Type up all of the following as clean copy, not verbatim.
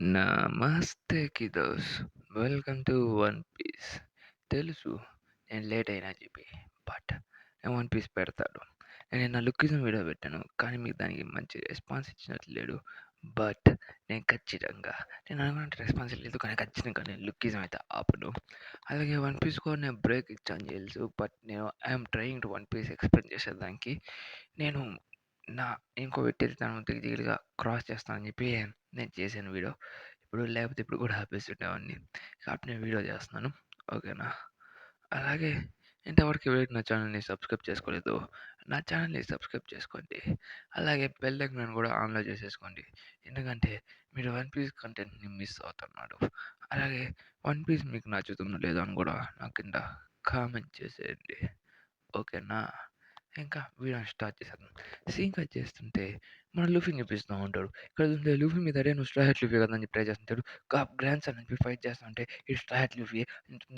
నమస్తే kiddos. Welcome to one Piece. తెలుసు నేను లేట్ అయినా చెప్పి. బట్ నేను వన్ పీస్ పెడతాను. నేను నిన్న లుక్కిజం వీడియో పెట్టాను. కానీ మీకు దానికి మంచి రెస్పాన్స్ ఇచ్చినట్లు లేడు. బట్ నేను ఖచ్చితంగా నేను అనుకున్నట్టు రెస్పాన్స్ లేదు, కానీ ఖచ్చితంగా నేను లుక్కిజం అయితే ఆపను. అలాగే వన్ పీస్ కూడా నేను బ్రేక్ ఇచ్చాను తెలుసు. బట్ నేను I'm trying to one piece explain చేసేదానికి నేను నా ఇంకో వ్యక్తి తను దిగిదిగిలిగా క్రాస్ చేస్తానని చెప్పి నేను చేశాను వీడియో. లేకపోతే ఇప్పుడు కూడా ఆపేసుండేవాడిని. కాబట్టి నేను వీడియో చేస్తున్నాను. ఓకేనా? అలాగే ఇంతవరకు ఎవరైతే నా ఛానల్‌ని సబ్స్క్రైబ్ చేసుకోలేదో, నా ఛానల్‌ని సబ్స్క్రైబ్ చేసుకోండి. అలాగే బెల్ ఐకాన్ కూడా ఆన్‌లో చేసేసుకోండి. ఎందుకంటే మీరు వన్ పీస్ కంటెంట్‌ని మిస్ అవుతున్నారు. అలాగే వన్ పీస్ మీకు నచ్చుతుందో లేదో అని కూడా నా కింద కామెంట్ చేసేయండి. ఓకేనా? ఇంకా వీడియోని స్టార్ట్ చేసేద్దాం. సీన్ కట్ చేస్తుంటే మన లూఫీని చూపిస్తా ఉంటాడు. ఇక్కడ చూస్తే లూఫీ మీద "అరేయ్! నువ్వు స్ట్రా హెడ్ లూఫీ కదా!" అని చెప్పి ట్రై చేస్తుంటాడు. గ్రాండ్ సన్ అని చెప్పి ఫైట్ చేస్తా ఉంటే "ఈడు స్ట్రా హెడ్ లూఫీ"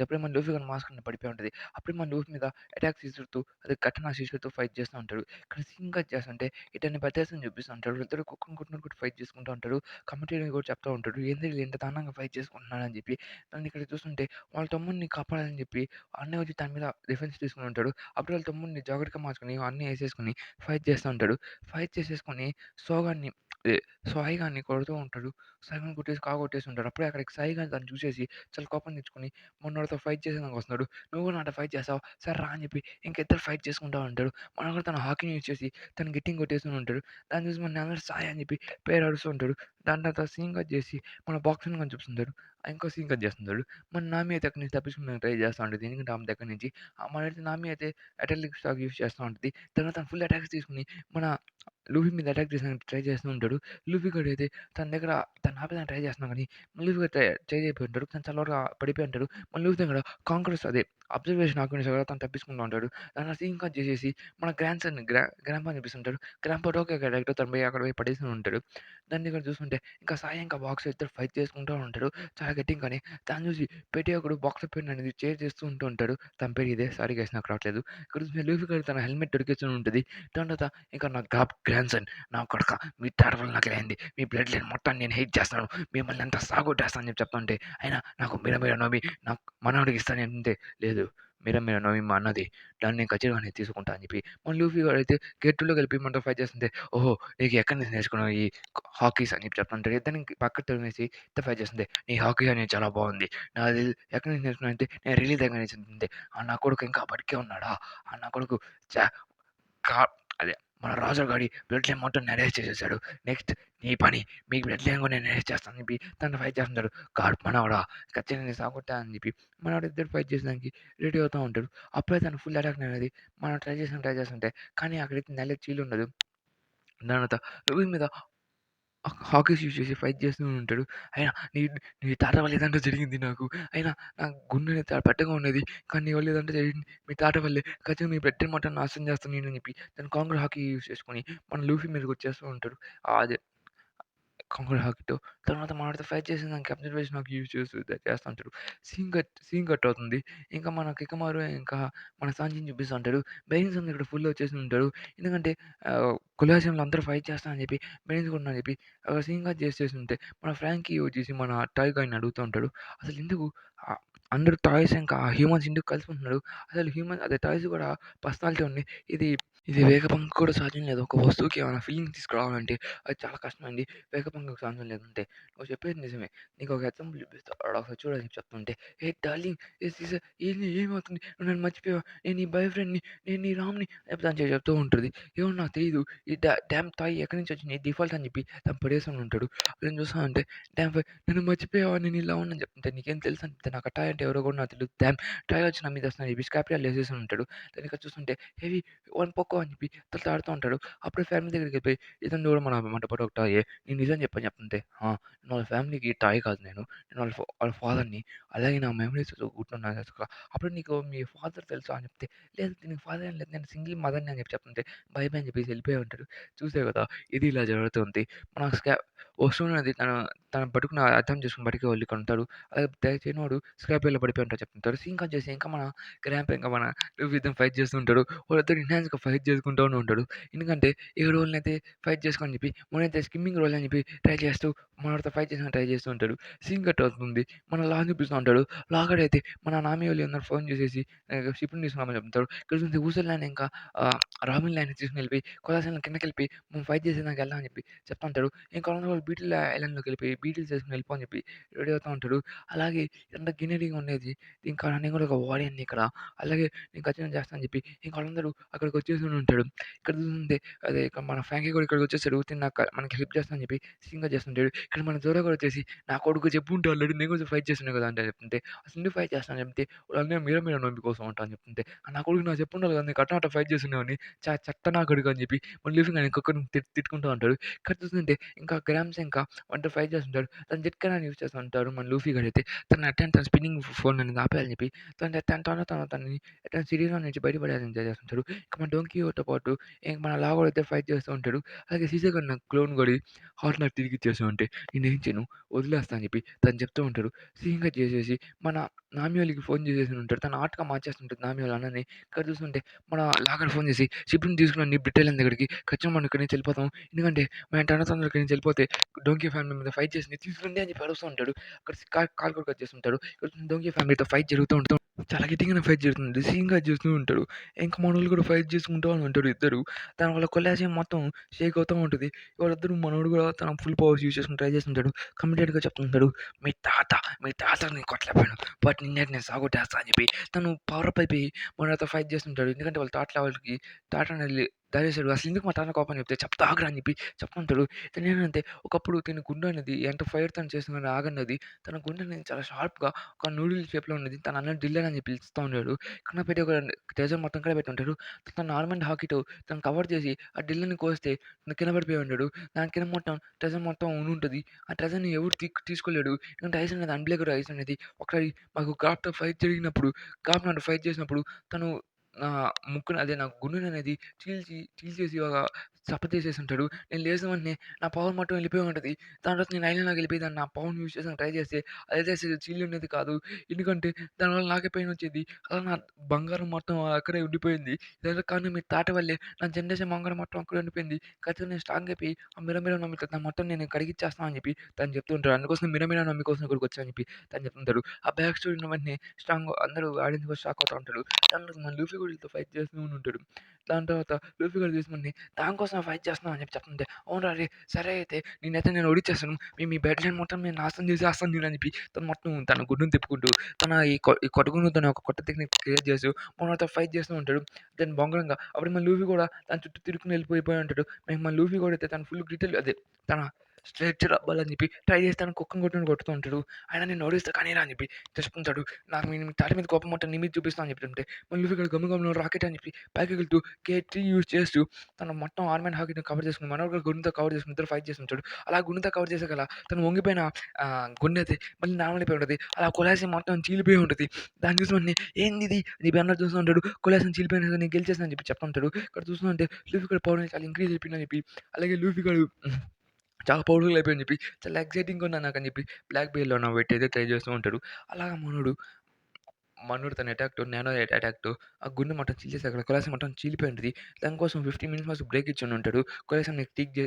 అప్పుడే మన లూఫీ గాని మాస్క్ కింద పడిపోయి ఉంటది. అప్పుడే మన లూఫీ మీద అటాక్స్ విసురుతూ అదే కటానా శిషుతో ఫైట్ చేస్తా ఉంటాడు. ఇక్కడ సీన్ కట్ చేస్తుంటే ఇతన్ని బెతేస్తని చూపిస్తా ఉంటాడు. ఇద్దరు కుక్కని కొట్టినట్టు ఫైట్ చేసుకుంటా ఉంటారు. కమెంటరీ కూడా చెప్తా ఉంటాడు. ఏంది వీళ్ళు ఇంత దారుణంగా ఫైట్ చేసుకుంటున్నారని చెప్పి. దాన్ని ఇక్కడ చూస్తుంటే వాళ్ళ తమ్ముడిని కాపాడాలని చెప్పి అన్నయ్య వచ్చి తన మీద డిఫెన్స్ తీసుకొని ఉంటాడు. అప్పుడు వాళ్ళ తమ్ముడిని జాగ్రత్తగా మార్చుకొని అన్నీ ఏసేసుకొని ఫైట్ చేస్తా ఉంటాడు. ఫైట్ చేసేసుకొని సోగాన్ని అదే సాయి గాడిని కొడుతూ ఉంటాడు. సాయి గాడిని కొట్టేసి కాకొట్టేసి ఉంటాడు. అప్పుడే అక్కడికి సాయి గాడు దాన్ని చూసేసి చాలా కోపం తెచ్చుకొని మనోడితో ఫైట్ చేసేదానికి వస్తున్నాడు. "నువ్వు కూడా నాతో ఫైట్ చేస్తావా? సరే రా" అని చెప్పి ఇంక ఇద్దరు ఫైట్ చేసుకుంటా ఉంటారు. మనోడు తన హాకీని యూజ్ చేసి తను గట్టిగా కొట్టేస్తూ ఉంటాడు. దాన్ని చూసి మనందరూ సాయి అని చెప్పి పేరు అరుస్తూ ఉంటాడు. దాని తర్వాత సీన్ కట్ చేసి మన బాక్సింగ్ అని చూపిస్తుంటాడు. ఇంకో సీన్ కట్ చేస్తుంటాడు. మన నామి అయితే అక్కడి నుంచి తప్పించుకోవడానికి ట్రై చేస్తా ఉంటది. ఎందుకంటే ఆమె దగ్గర నుంచి మనైతే నామి అయితే అటాలిక్ స్టాక్ యూజ్ చేస్తా ఉంటది. తర్వాత తను ఫుల్ అటాక్స్ తీసుకొని మన లూఫీ మీద అటాక్ చేసానికి ట్రై చేస్తూ ఉంటాడు. లూఫీ గాడైతే తన దగ్గర తను ఆపేదానికి ట్రై చేస్తున్నా కానీ లూఫీ గాడు చేయి అయిపోయి ఉంటాడు. తను చాలా వరకు పడిపోయి ఉంటాడు. మన లూఫీ దగ్గర కాంక్రెస్ అదే అబ్జర్వేషన్ ఆకునేసి కూడా తను తప్పించుకుంటూ ఉంటాడు. దాన్ని సీన్ కట్ చేసేసి మన గ్రాండ్ సన్ గ్రాండ్‌పాని చూపిస్తుంటాడు. గ్రాండ్‌పా టోకే క్యారెక్టర్ తను పోయి అక్కడ పోయి పడేసి ఉంటాడు. దాన్ని ఇక్కడ చూస్తుంటే ఇంకా సాయి ఇంకా బాక్స్ ఇద్దరు ఫైట్ చేసుకుంటూ ఉంటారు. చాలా గట్టిగానే దాన్ని చూసి పెట్టి ఒకడు బాక్సర్ పెన్ అనేది చేంజ్ చేస్తూ ఉంటాడు. తన పేరు ఇదే. సారీ గైస్ నాకు రావట్లేదు. ఇక్కడ చూస్తే లూఫీ గాడు తన హెల్మెట్ దొరికించుకొని ఉంటది. దాని తర్వాత ఇంకా నా గ్రాండ్ సన్ నా కొడకా మీ తాట వల్ల నాకు అయింది. మీ బ్లడ్ లైన్ మొత్తాన్ని నేను హేట్ చేస్తాను. మిమ్మల్ని అంతా సాగొట్టేస్తా అని చెప్పి చెప్తుంటే అయినా నాకు మీర నోమి నాకు మనవడికి ఇస్తానంటే లేదు. మీర నోమి మా అన్నది. దాన్ని నేను ఖచ్చితంగా నేను తీసుకుంటా అని చెప్పి మన లూఫీ గాడైతే గేట్ 2లోకి వెళ్ళి మనతో ఫైట్ చేస్తుంటే ఓహో! నీకు ఎక్కడి నుంచి నేర్చుకున్నావు ఈ హాకీస్ అని చెప్పి చెప్తుంటాడు. ఇద్దరిని పక్కకు తరిమేసి ఇద్దరు ఫైట్ చేస్తుంటే నీ హాకీ అనేది చాలా బాగుంది. నాది ఎక్కడి నుంచి నేర్చుకున్నానంటే నేను రిలీ దగ్గర నుంచి అంతే. నా కొడుకు ఇంకా బతికే ఉన్నాడా? నా కొడుకు చ కా అదే మన రాజు గాడి బ్లడ్ లైన్ మొత్తం అరెస్ట్ చేసేసాడు. నెక్స్ట్ నీ పని మీ బ్లడ్ లైన్ కూడా నేను అరెస్ట్ చేస్తాను అని చెప్పి తను ఫైట్ చేస్తుంటాడు. గాడ్ మనవడా ఖచ్చితంగా నేను సాగొట్టా అని చెప్పి మనోడు ఇద్దరు ఫైట్ చేసేదానికి రెడీ అవుతా ఉంటాడు. అప్పుడే తను ఫుల్ అటాక్ అనేది మనం ట్రై చేస్తుంటే కానీ అక్కడైతే నెల చీలు ఉండదు. దాని తర్వాత లూయి మీద హాకీస్ యూజ్ చేసి ఫైట్ చేస్తూ ఉంటాడు. అయినా నీ నీ తాత వల్ల ఇదంతా జరిగింది నాకు. అయినా నా గుండె చాలా పెద్దగా ఉన్నది. కానీ నీ వల్ల ఇదంతా జరిగింది. మీ తాత వల్లే. ఖచ్చితంగా మీ బ్లడ్‌ని మొత్తం నాశనం చేస్తాను నేను అని చెప్పి తను కాంగర్ హాకీ యూజ్ చేసుకొని మన లూఫీ మీదకొచ్చేస్తూ ఉంటాడు. అదే కాంగర్ హాకీతో. తర్వాత మనోడితో ఫైట్ చేసేదానికి అబ్జర్వేషన్ హాకీ యూజ్ చేస్తా ఉంటాడు. సీన్ కట్ అవుతుంది. ఇంకా మన కికమారు ఇంకా మన సాంజిని చూపిస్తా ఉంటాడు. బెయిన్స్ అందరూ ఇక్కడ ఫుల్ వచ్చేసి ఉంటాడు. ఎందుకంటే కొలాజియంలో అందరూ ఫైట్ చేస్తా అని చెప్పి బెయిన్స్ కొడతా అని చెప్పి సీన్ కట్ చేసేస్తుంటే మన ఫ్రాంకీ వచ్చేసి మన టాయ్ గాడిని అడుగుతా ఉంటాడు. అసలు ఎందుకు ఆహ్, అందరూ టాయ్స్ ఇంకా హ్యూమన్స్ ఎందుకు కలిసి ఉంటున్నారు? అసలు అదే టాయ్స్ కూడా పర్సనాలిటీ ఉంది. ఇది ఇది వేగవంగా కూడా సాధ్యం లేదు. ఒక వస్తువుకి ఏమైనా ఫీలింగ్ తీసుకురావాలంటే అది చాలా కష్టమండి. వేగభంగం సాధ్యం లేదంటే నువ్వు చెప్పేది నిజమే. నీకొక ఎగ్జాంపుల్ చూపిస్తా. ఒకసారి చూడు అని చెప్తుంటే, "ఏ డార్లింగ్ ఏంది ఏమవుతుంది? నువ్వు నన్ను మర్చిపోయావా? నేను నీ బాయ్ ఫ్రెండ్‌ని, నేను నీ రామ్‌ని" చెప్తా అని చెప్తూ ఉంటది. ఏమో నాకు తెలీదు. ఈ డామ్ టాయ్ ఎక్కడి నుంచి వచ్చింది? డిఫాల్ట్ అని చెప్పి తను పడేసుకొని ఉంటాడు. నేను చూస్తా ఉంటే డామ్ నన్ను మర్చిపోయావా? నేను ఇలా ఉన్నాను చెప్తుంటే, "నీకేం తెలుసు" అంటే నాకు ఆ టాయ్ అంటే ఎవరో కూడా నాకు తెలీదు. డామ్ టాయ్ వచ్చి నా మీద వస్తుందని చెప్పి స్కార్పియోలో ఏసేసి ఉంటాడు. దాన్ని ఇక్కడ చూస్తుంటే హెవీ వన్ పొక్కో అని చెప్పి తనతో ఆడుతూ ఉంటాడు. అప్పుడే ఫ్యామిలీ దగ్గరికెళ్ళిపోయి ఇతను కూడా మనతో పాటు ఒక టాయే. నేను నిజం చెప్పని చెప్తుంటే, నేను వాళ్ళ ఫ్యామిలీకి టాయ్ కాదు నేను. నేను వాళ్ళ ఫాదర్‌ని. అలాగే నా మెమోరీస్ గుర్తున్నాను అసల. అప్పుడు నీకు మీ ఫాదర్ తెలుసా అని చెప్తే, లేదు దీనికి ఫాదర్ ఏం లేదు. నేను సింగిల్ మదర్‌ని అని చెప్పి చెప్తుంటే, బై బై అని చెప్పేసి వెళ్ళిపోయి ఉంటాడు. చూసావు కదా! ఇది ఇలా జరుగుతుంది. మన వస్తున్నది తను పట్టుకుని అర్థం చేసుకొని బయటికి వెళ్ళి ఉంటాడు. అలాగే దయచేయనోడు స్క్రాప్ యార్డ్‌లో పడిపోయి ఉంటాడు చెప్తుంటారు. సీన్ కట్ చేసి ఇంకా మన గ్రాంప్ ఇంకా మన లూఫీ ఇద్దరు ఫైట్ చేస్తూ ఉంటాడు. వాళ్ళిద్దరు ఇంటెన్స్‌గా ఫైట్ చేసుకుంటూనే ఉంటాడు. ఎందుకంటే ఏ రోల్‌నైతే ఫైట్ చేసుకోని చెప్పి మనైతే స్కిమ్మింగ్ రోల్ అని చెప్పి ట్రై చేస్తూ మనోడితో ఫైట్ చేయడానికి ట్రై చేస్తూ ఉంటాడు. సీన్ కట్ అవుతుంది. మన లాని చూపిస్తూ ఉంటాడు. లాగాడైతే మన నామి వాళ్ళు అందరూ ఫోన్ చేసేసి షిప్‌ని తీసుకురమ్మని చెప్తాడు. ఇక్కడ చూస్తే ఊసర్ ల్యాండ్ ఇంకా రాబిన్ ల్యాండ్‌ని తీసుకొని వెళ్ళిపోయి కొలాసీలో కిందకెళ్ళిపోయి మనం ఫైట్ చేసేదానికి వెళ్దాం అని చెప్పి చెప్తా ఉంటాడు. ఇంకా వాళ్ళు బీటిల్ ఐలాండ్‌లోకెళ్ళిపోయి బీటిల్స్ చేసుకొని వెళ్ళిపో అని చెప్పి రెడీ అవుతా ఉంటాడు. అలాగే ఎంత గిన్నెరీగా ఉండేది. ఇంకా నేను కూడా ఒక వారియర్‌ని ఇక్కడ. అలాగే నేను ఖచ్చితంగా చేస్తా అని చెప్పి ఇంకా వాళ్ళందరూ అక్కడికి వచ్చేసి ఉంటాడు. ఇక్కడ చూస్తుంటే అదే ఇక మన ఫ్రాంకీ కూడా ఇక్కడికి వచ్చేసాడు. తిను మనకి హెల్ప్ చేస్తా అని చెప్పి సీన్‌గా చేస్తుంటాడు. ఇక్కడ మన జోరా కూడా వచ్చేసి నా కొడుకు చెప్పుంటే ఆల్రెడీ నేను కొంచెం ఫైట్ చేస్తున్నా కదా! అంటే చెప్తుంటే అసలు ఎందుకు ఫైట్ చేస్తాను చెప్తే వాళ్ళన్నయ్య మీరా నోమి కోసం అంట అని చెప్తుంటే నా కొడుకు నాకు చెప్పుండాలి కదా! నీకు అట్ట ఫైట్ చేస్తున్నావని చెత్త నా కొడుకు అని చెప్పి మళ్ళీ ఆయన ఇంకొకరిని తిట్టుకుంటూ ఉంటాడు. ఇక్కడ చూస్తుంటే ఇంకా గ్రామ్స్ ఇంకా వాడితో ఫైట్ చేస్తుంటాడు. తను జెట్ కైనాని యూజ్ చేస్తూ ఉంటాడు మన లూఫీ గాడైతే. తను అటెండ్ తన స్పిన్నింగ్ ఫోన్ అనేది ఆపేయాలని చెప్పి తనని ఎటైనా సిరీస్‌లో నుంచి బయటపడేయాలని చేస్తుంటాడు. ఇంకా మన డోంకీయోతో పాటు ఇంక మన లావోడు అయితే ఫైట్ చేస్తూ ఉంటాడు. అలాగే సీజే గాడు నాకు క్లోన్ గడి హార్ట్ నాకు తిరిగి ఇచ్చేస్తూ ఉంటే నేనేం చేయను వదిలేస్తా అని చెప్పి తను చెప్తూ ఉంటాడు. సీన్‌గా చేసేసి మన నామి వాళ్ళకి ఫోన్ చేసేసి ఉంటాడు. తను హార్ట్‌గా మార్చేస్తుంటది నామి వాళ్ళ అన్నని. ఇక్కడ చూస్తుంటే మన లాగాడు ఫోన్ చేసి షిప్‌ని తీసుకొని బ్రిటన్ దగ్గరికి ఖచ్చితంగా మనం ఇక్కడి నుంచి వెళ్ళిపోతాం. ఎందుకంటే మన తొందరగా ఇక్కడి నుంచి వెళ్ళిపోతే డోంకీ ఫ్యామిలీ మీద ఫైట్ చేసి తీసుకురండి అని చెప్పి అరుస్తూ ఉంటాడు. అక్కడ కాల్ కూడా కట్ చేస్తుంటాడు. ఇక్కడ డోంకీ ఫ్యామిలీతో ఫైట్ జరుగుతూ ఉంటుంది. చాలా గట్టిగానే ఫైట్ జరుగుతుంది. సీన్‌గా చేస్తూ ఉంటాడు. ఇంకా మనోళ్ళు కూడా ఫైట్ చేసుకుంటూ ఉంటారు ఇద్దరు. వాళ్ళ కొలాజియం మొత్తం షేక్ అవుతూ ఉంటది. వాళ్ళిద్దరూ మనోడు కూడా తన ఫుల్ పవర్స్ యూజ్ చేసుకొని ట్రై చేస్తుంటాడు. కమిటెడ్‌గా చెప్తుంటాడు. మీ తాత నేను కొట్టలేకపోయాను. బట్ నిన్నైతే నేను సావగొట్టేస్తా అని చెప్పి తను పవర్ అప్ అయిపోయి మనతో ఫైట్ చేస్తుంటాడు. ఎందుకంటే వాళ్ళ తాత లెవెల్‌కి తాత అనేది దారేసాడు. అసలు ఎందుకు మా తాత కోపం చెప్తే చెప్తా ఆగురా అని చెప్పి చెప్తుంటాడు. ఇతనేంటంటే ఒకప్పుడు తిన గుండె అనేది ఎంత ఫైర్ తను చేసిన ఆగన్నది తన గుండె అనేది చాలా షార్ప్‌గా ఒక నూడిల్ షేప్‌లో ఉన్నది. తన అన్నని డ్రిల్లర్ అని చెప్పి పిలుస్తా ఉన్నాడు. కింద పెట్టి ఒక ట్రెజర్ మొత్తం కూడా పెట్టి ఉంటాడు. తన నార్మల్ హాకీతో తను కవర్ చేసి ఆ డ్రిల్లర్‌ని కోస్తే తను కింద పడిపోయి ఉంటాడు. దాని కింద మొత్తం ట్రెజర్ మొత్తం ఉండుంటది. ఆ ట్రెజర్‌ని ఎవరు తీసుకోలేడు. ఎందుకంటే ఐస్ అనేది అన్బ్రేకబుల్ ఐస్ అనేది ఒకసారి మాకు గాప్‌తో ఫైట్ జరిగినప్పుడు గాప్ నాతో ఫైట్ చేసినప్పుడు తను నా ముక్కుని అదే నా గుండెననేది చీల్చేసి ఒక చప్పతిసేసుంటాడు. నేను లేసిన వెంటనే నా పవర్ మొత్తం వెళ్ళిపోయి ఉంటది. దాని తర్వాత నేను ఐలాండ్‌లోకి వెళ్ళిపోయి దాన్ని నా పవర్‌ని యూజ్ చేయడానికి ట్రై చేస్తే అదైతే అసలు చీలుండేది కాదు. ఎందుకంటే దానివల్ల నాకే పెయిన్ వచ్చేది. అలా నా బంగారం మొత్తం అక్కడే ఉండిపోయింది. ఇదంతా కారణం మీ తాత వల్లే. నా జనరేషన్ బంగారం మొత్తం అక్కడే ఉండిపోయింది. ఖచ్చితంగా నేను స్ట్రాంగ్ అయిపోయి ఆ మిరమిరా నమ్మితో దాన్ని మొత్తం నేను కడిగిచ్చేస్తా అని చెప్పి తను చెప్తూ ఉంటాడు. అందుకోసం మిరమిరా నమ్మి కోసం ఇక్కడికి వచ్చా అని చెప్పి తను చెప్తుంటాడు. ఆ బ్యాక్ స్టోరీ విన్న వెంటనే అందరూ ఆడియన్స్ కూడా షాక్ అవుతా ఉంటారు. దాంట్లో మన లూఫీ కూడా వీళ్ళతో ఫైట్ చేస్తూ ఉంటాడు. దాని తర్వాత లూఫీ కూడా తీసుకొని దానికోసం ఫైట్ చేస్తున్నావు అని చెప్పి చెప్తుంటే అవునురా రే సరే అయితే నేనైతే నేను ఓడిచ్చేస్తాను. మీ బెడ్ లైన్ మొత్తం నేను నాశనం చేసేస్తాను నేను అని చెప్పి తను మొత్తం తన గుండుని తిప్పుకుంటూ తన ఈ కొట్టగుండుతోనే ఒక కొత్త టెక్నిక్ క్రియేట్ చేస్తూ మనతో ఫైట్ చేస్తూ ఉంటాడు. దాన్ని బొంగరంగా అప్పుడు మన లూఫీ కూడా తన చుట్టూ తిరుక్కుని వెళ్ళిపోయి ఉంటాడు. మన లూఫీ కూడా అయితే తన ఫుల్ గ్రిటిల్ అదే తన స్ట్రెచర్ అవ్వాలని చెప్పి ట్రై చేస్తాను కుక్కని కొట్టుకొని ఉంటాడు. ఆయన నేను ఓడిస్తా కానీ రా అని చెప్పి తెచ్చుకుంటాడు. నాకు మీ తాటి మీద కోపం ఉంటే నీ మీద చూపిస్తా అని చెప్తుంటే మళ్ళీ ఇక్కడ గమ్ముగమ్మున రాకెట్ అని చెప్పి పైకి వెళ్తూ కేటీ యూజ్ చేస్తూ తను మొత్తం ఆర్మ్ హాకీని కవర్ చేసుకుని మనోడు కూడా గుండెతో కవర్ చేసుకుని ఇద్దరు ఫైట్ చేస్తుంటాడు. అలా గుండెతో కవర్ చేసేగల తను వంగిపోయిన గుండె అయితే మళ్ళీ నార్మల్ అయిపోయి ఉంటుంది. అలా కొలాసి మొత్తం చీలిపోయి ఉంటుంది. దాన్ని చూసి వెంటనే ఏంది ఇది నీ అన్నట్టు చూస్తూ ఉంటాడు. కొలాసిని చీలిపోయిన నేను గెలిచేసాను అని చెప్పి చెప్తుంటాడు. ఇక్కడ చూస్తుంటే లూఫీ కూడా పవర్ చాలా ఇంక్రీజ్ అయిపోయిందని చెప్పి అలాగే లూఫీ గాడు చాలా పవర్‌ఫుల్ అయిపోయాడని చెప్పి చాలా ఎక్సైటింగ్‌గా ఉన్నా నాకని చెప్పి బ్లాక్ బెయిల్‌లో నా పెట్టి అయితే ట్రై చేస్తూ ఉంటాడు. అలాగా మనోడు తన నానో అటాక్‌తో ఆ గుండె మొత్తం చీల్చేసి అక్కడ కొలాస మొత్తం చీలిపోయి ఉంటది. దానికోసం 15 మినిట్స్ వరకు బ్రేక్ ఇచ్చుండి ఉంటాడు. కొలాసాన్ని